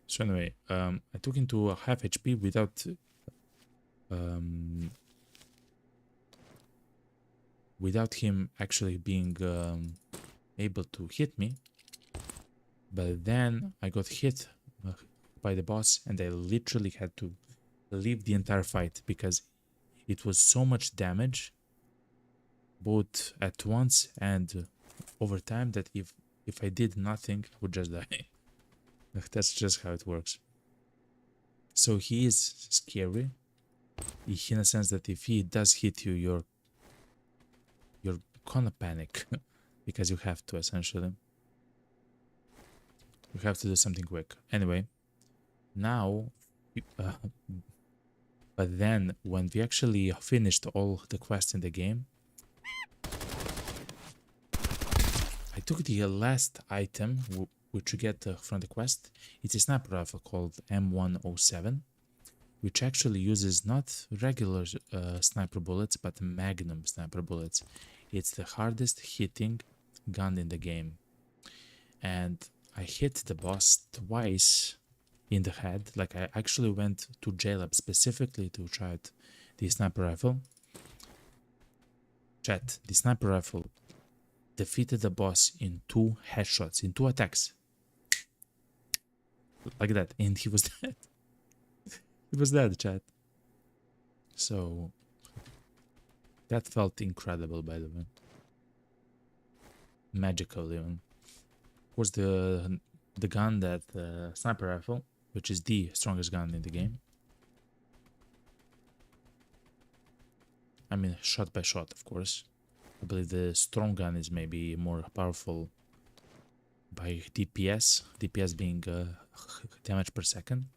So anyway, I took him to a half HP without him actually being able to hit me. But then I got hit by the boss and I literally had to leave the entire fight because it was so much damage, both at once and over time, that if I did nothing, I would just die. That's just how it works. So he is scary in a sense that if he does hit you, you're gonna panic because you have to, essentially. You have to do something quick. Anyway, now, but then when we actually finished all the quests in the game, I took the last item which you get from the quest. It's a sniper rifle called M107, which actually uses not regular sniper bullets, but magnum sniper bullets. It's the hardest hitting gun in the game. And I hit the boss twice in the head. Like, I actually went to JLab specifically to try out the sniper rifle. Chat, the sniper rifle defeated the boss in 2 headshots, in 2 attacks. Like that. And he was dead. He was dead, chat. So that felt incredible, by the way. Magical, even. Of course, the gun that sniper rifle, which is the strongest gun in the game. I mean, shot by shot, of course. I believe the strong gun is maybe more powerful by DPS, DPS being damage per second.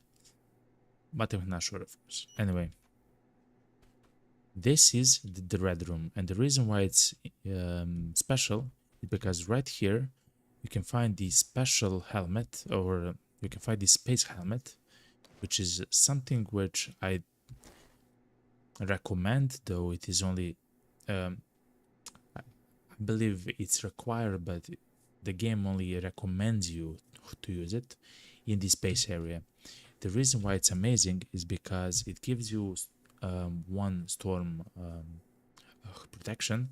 but I'm not sure, of course. Anyway, this is the red room, and the reason why it's special is because right here you can find the special helmet, or you can find the space helmet, which is something which I recommend, though it is only I believe it's required, but the game only recommends you to use it in the space area. The reason why it's amazing is because it gives you one storm protection,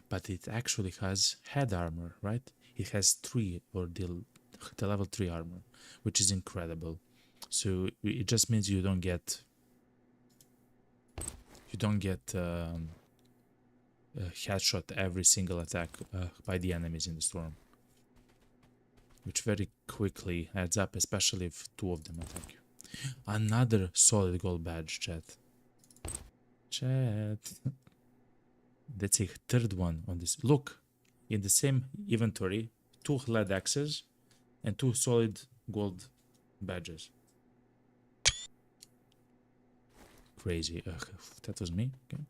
but it actually has head armor, right? It has 3, or the level 3 armor, which is incredible. So it just means you don't get headshot every single attack by the enemies in the storm, which very quickly adds up, especially if 2 of them attack you. Another solid gold badge, chat. That's a third one on this. Look, in the same inventory, 2 lead axes and 2 solid gold badges. Crazy. That was me. Okay.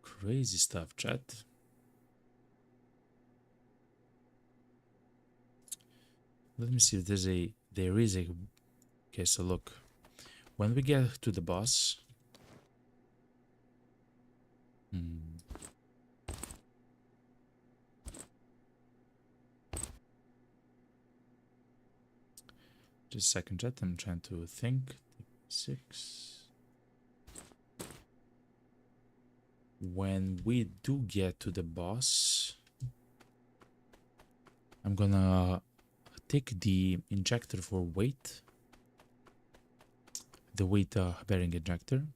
Crazy stuff, chat. Let me see if there is a. Okay, so look, when we get to the boss. Just a second, chat. I'm trying to think. 6. When we do get to the boss, I'm gonna take the injector for weight. The weight bearing injector.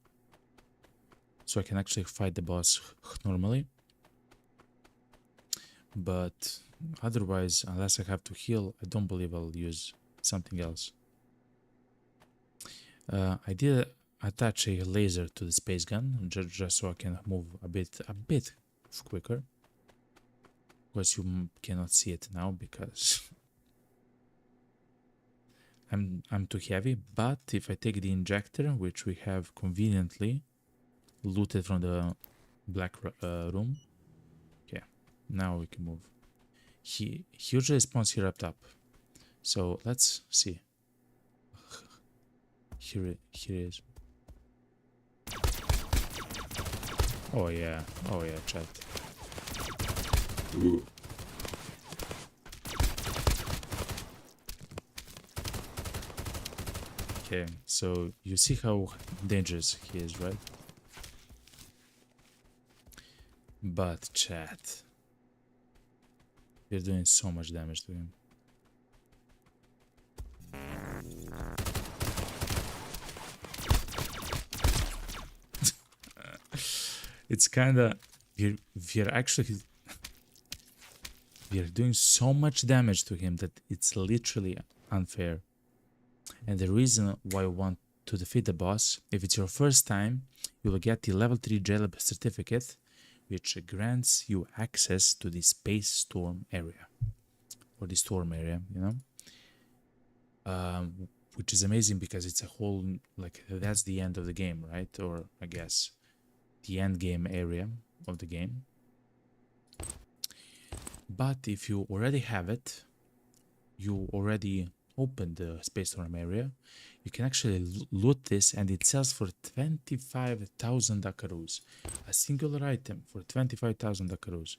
So I can actually fight the boss normally. But otherwise, unless I have to heal, I don't believe I'll use something else. I did attach a laser to the space gun just so I can move a bit quicker. Of course, you cannot see it now because I'm too heavy. But if I take the injector, which we have conveniently looted from the black room, okay, now we can move. He usually spawns here up top, so let's see. Here he is. Oh yeah, chat. Okay, so you see how dangerous he is, right? But chat, you're doing so much damage to him. It's kinda we're actually we're doing so much damage to him that it's literally unfair. And the reason why I want to defeat the boss, if it's your first time, you will get the level 3 jail certificate, which grants you access to the space storm area, or the storm area, you know, which is amazing because it's a whole, like, that's the end of the game, right? Or I guess the end game area of the game. But if you already have it, you already opened the space storm area, you can actually loot this, and it sells for 25,000 Duckaroos. A singular item for 25,000 Duckaroos.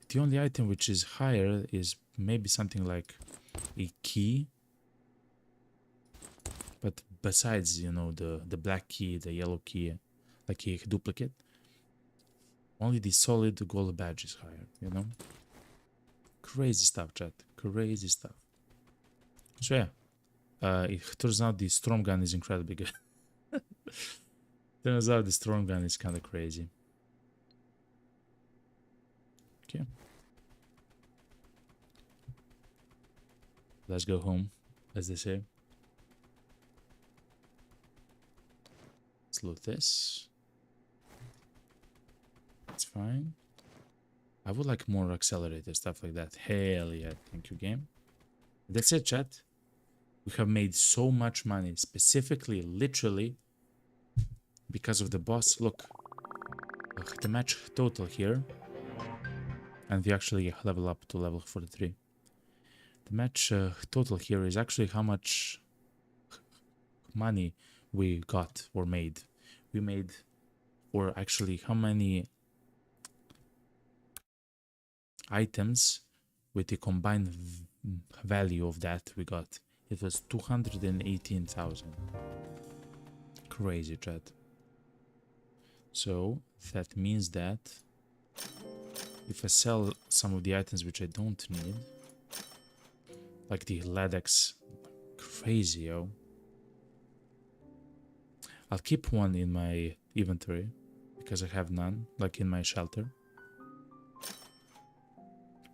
The only item which is higher is maybe something like a key. But besides, you know, the black key, the yellow key, like a duplicate, only the solid gold badge is higher, you know? Crazy stuff, chat. Crazy stuff. So yeah, it turns out the storm gun is incredibly good. Turns out the storm gun is kind of crazy. Okay. Let's go home, as they say. Let's loot this. It's fine. I would like more accelerator stuff like that. Hell yeah, thank you, game. That's it, chat. We have made so much money, specifically, literally, because of the boss. Look, the match total here, and we actually level up to level 43. The match total here is actually how much money we got or made. We made, or actually how many items with the combined value of that we got. It was 218,000. Crazy, chat. So that means that if I sell some of the items which I don't need, like the Ladex, crazy, yo. I'll keep one in my inventory because I have none, like in my shelter.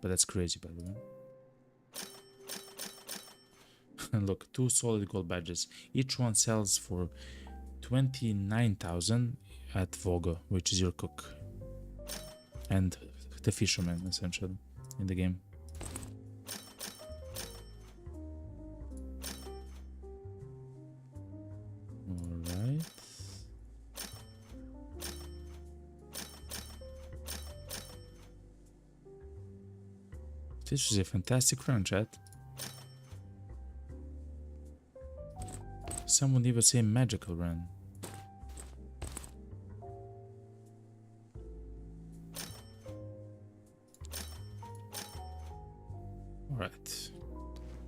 But that's crazy, by the way. And look, 2 solid gold badges. Each one sells for 29,000 at Vogo, which is your cook. And the fisherman, essentially, in the game. Alright. This is a fantastic run, chat. Someone even say magical run. Alright.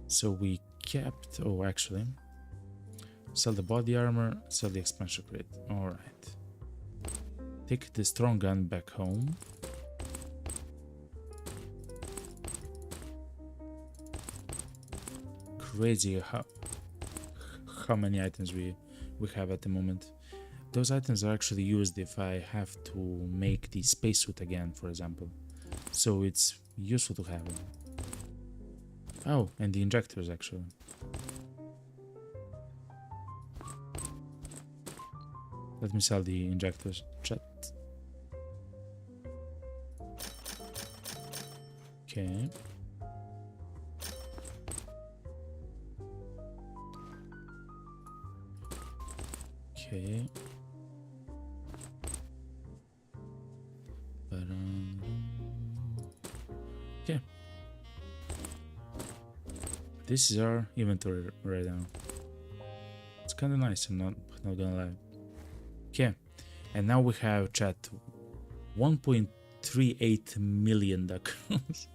So we kept... Oh, actually. Sell the body armor, sell the expansion crate. Alright. Take the strong gun back home. Crazy how many items we have at the moment. Those items are actually used if I have to make the spacesuit again, for example. So it's useful to have them. Oh, and the injectors actually. Let me sell the injectors. Chat. Okay. Okay. Okay. This is our inventory right now. It's kind of nice, I'm not gonna lie. Okay, and now we have, chat, 1.38 million Duckov.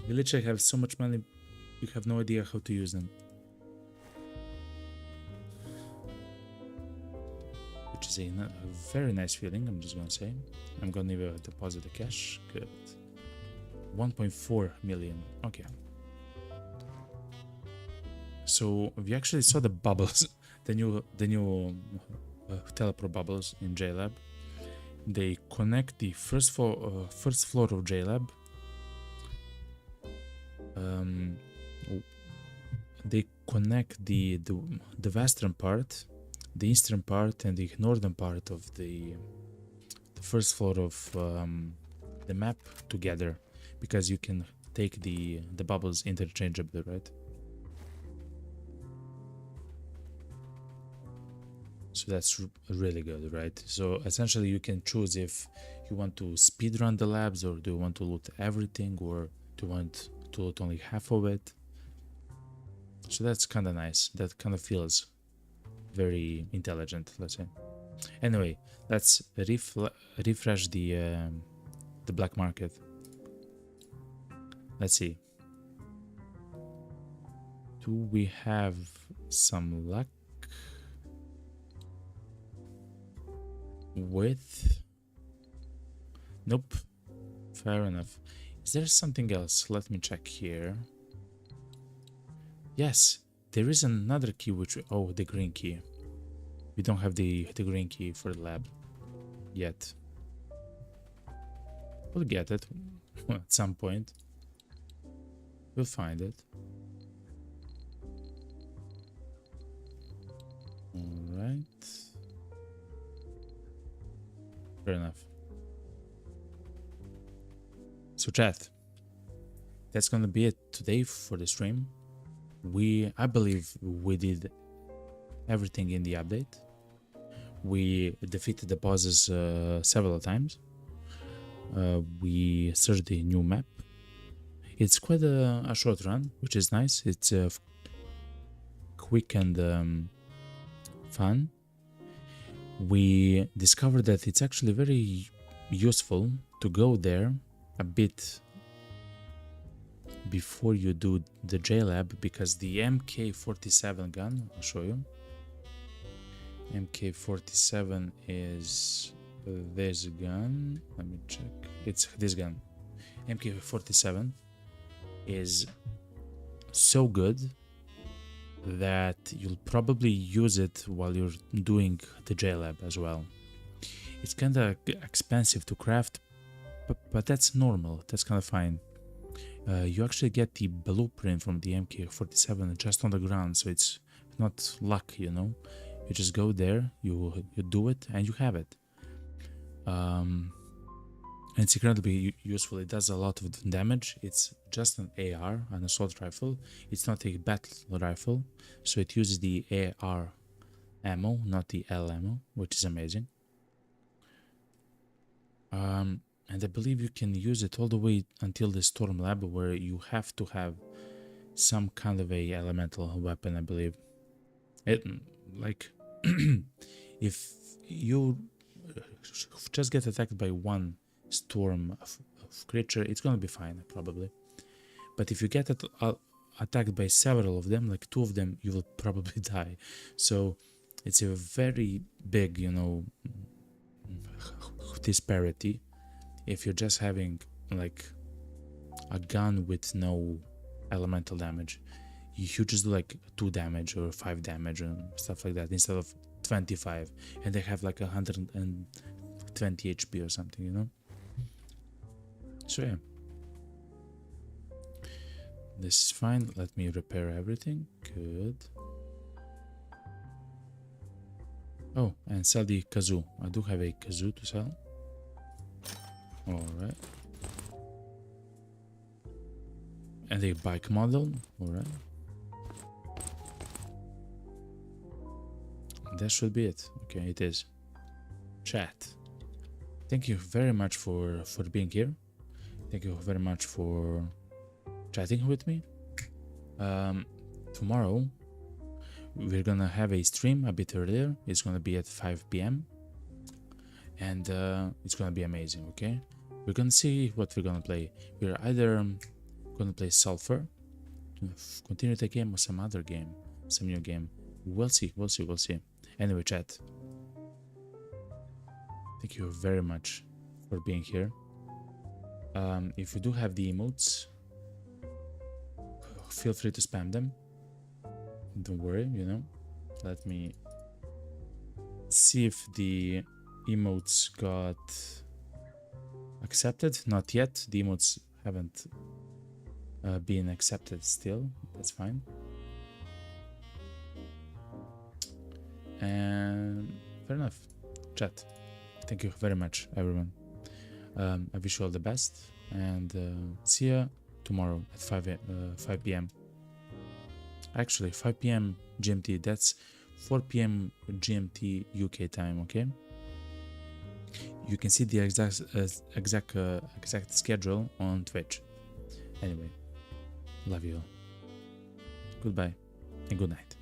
We literally have so much money, we have no idea how to use them. Which is a very nice feeling, I'm just gonna say. I'm gonna even deposit the cash. Good. 1.4 million. Okay. So we actually saw the bubbles, the new teleport bubbles in JLab. They connect the first floor of JLab. They connect the western part, the eastern part, and the northern part of the first floor of the map together, because you can take the bubbles interchangeably, right? So that's really good, right? So essentially you can choose if you want to speedrun the labs, or do you want to loot everything, or do you want to loot only half of it. So that's kind of nice. That kind of feels very intelligent, let's say. Anyway, let's refresh the black market. Let's see. Do we have some luck with... Nope. Fair enough. Is there something else? Let me check here. Yes, there is another key which... Oh, the green key. We don't have the green key for the lab yet. We'll get it at some point. We'll find it. Alright. Fair enough. So chat, that's gonna be it today for the stream. I believe we did everything in the update. We defeated the bosses several times. We searched the new map. It's quite a short run, which is nice. It's quick and fun. We discovered that it's actually very useful to go there a bit before you do the JLab, because the MK47 gun, I'll show you. MK47 is this gun. Let me check. It's this gun. MK47 is so good that you'll probably use it while you're doing the JLab as well. It's kind of expensive to craft, but that's normal. That's kind of fine. You actually get the blueprint from the MK47 just on the ground, so it's not luck, you know. You just go there, you do it, and you have it. It's incredibly useful. It does a lot of damage. It's just an AR, an assault rifle. It's not a battle rifle, so it uses the AR ammo, not the L ammo, which is amazing. And I believe you can use it all the way until the storm lab, where you have to have some kind of a elemental weapon, I believe. Like if you just get attacked by one storm of creature, it's gonna be fine probably. But if you get attacked by several of them, like 2 of them, you will probably die. So it's a very big, you know, disparity if you're just having like a gun with no elemental damage. You just do like 2 damage or 5 damage and stuff like that instead of 25, and they have like 120 HP or something, you know. So yeah, this is fine. Let me repair everything. Good. Oh, and sell the kazoo. I do have a kazoo to sell. Alright. And a bike model. Alright. That should be it. Okay, it is. Chat. Thank you very much for being here. Thank you very much for chatting with me. Tomorrow we're gonna have a stream a bit earlier. It's gonna be at 5 p.m. and it's gonna be amazing. Okay, we're gonna see what we're gonna play. We're either gonna play Sulfur, continue the game, or some other game, some new game. We'll see. Anyway, chat, thank you very much for being here. If you do have the emotes, feel free to spam them. Don't worry, you know. Let me see if the emotes got accepted. Not yet. The emotes haven't been accepted still. That's fine. And fair enough. Chat, thank you very much, everyone. I wish you all the best, and see ya tomorrow at 5 p.m. Actually, 5 p.m. GMT. That's 4 p.m. GMT UK time. Okay. You can see the exact schedule on Twitch. Anyway, love you all. Goodbye and good night.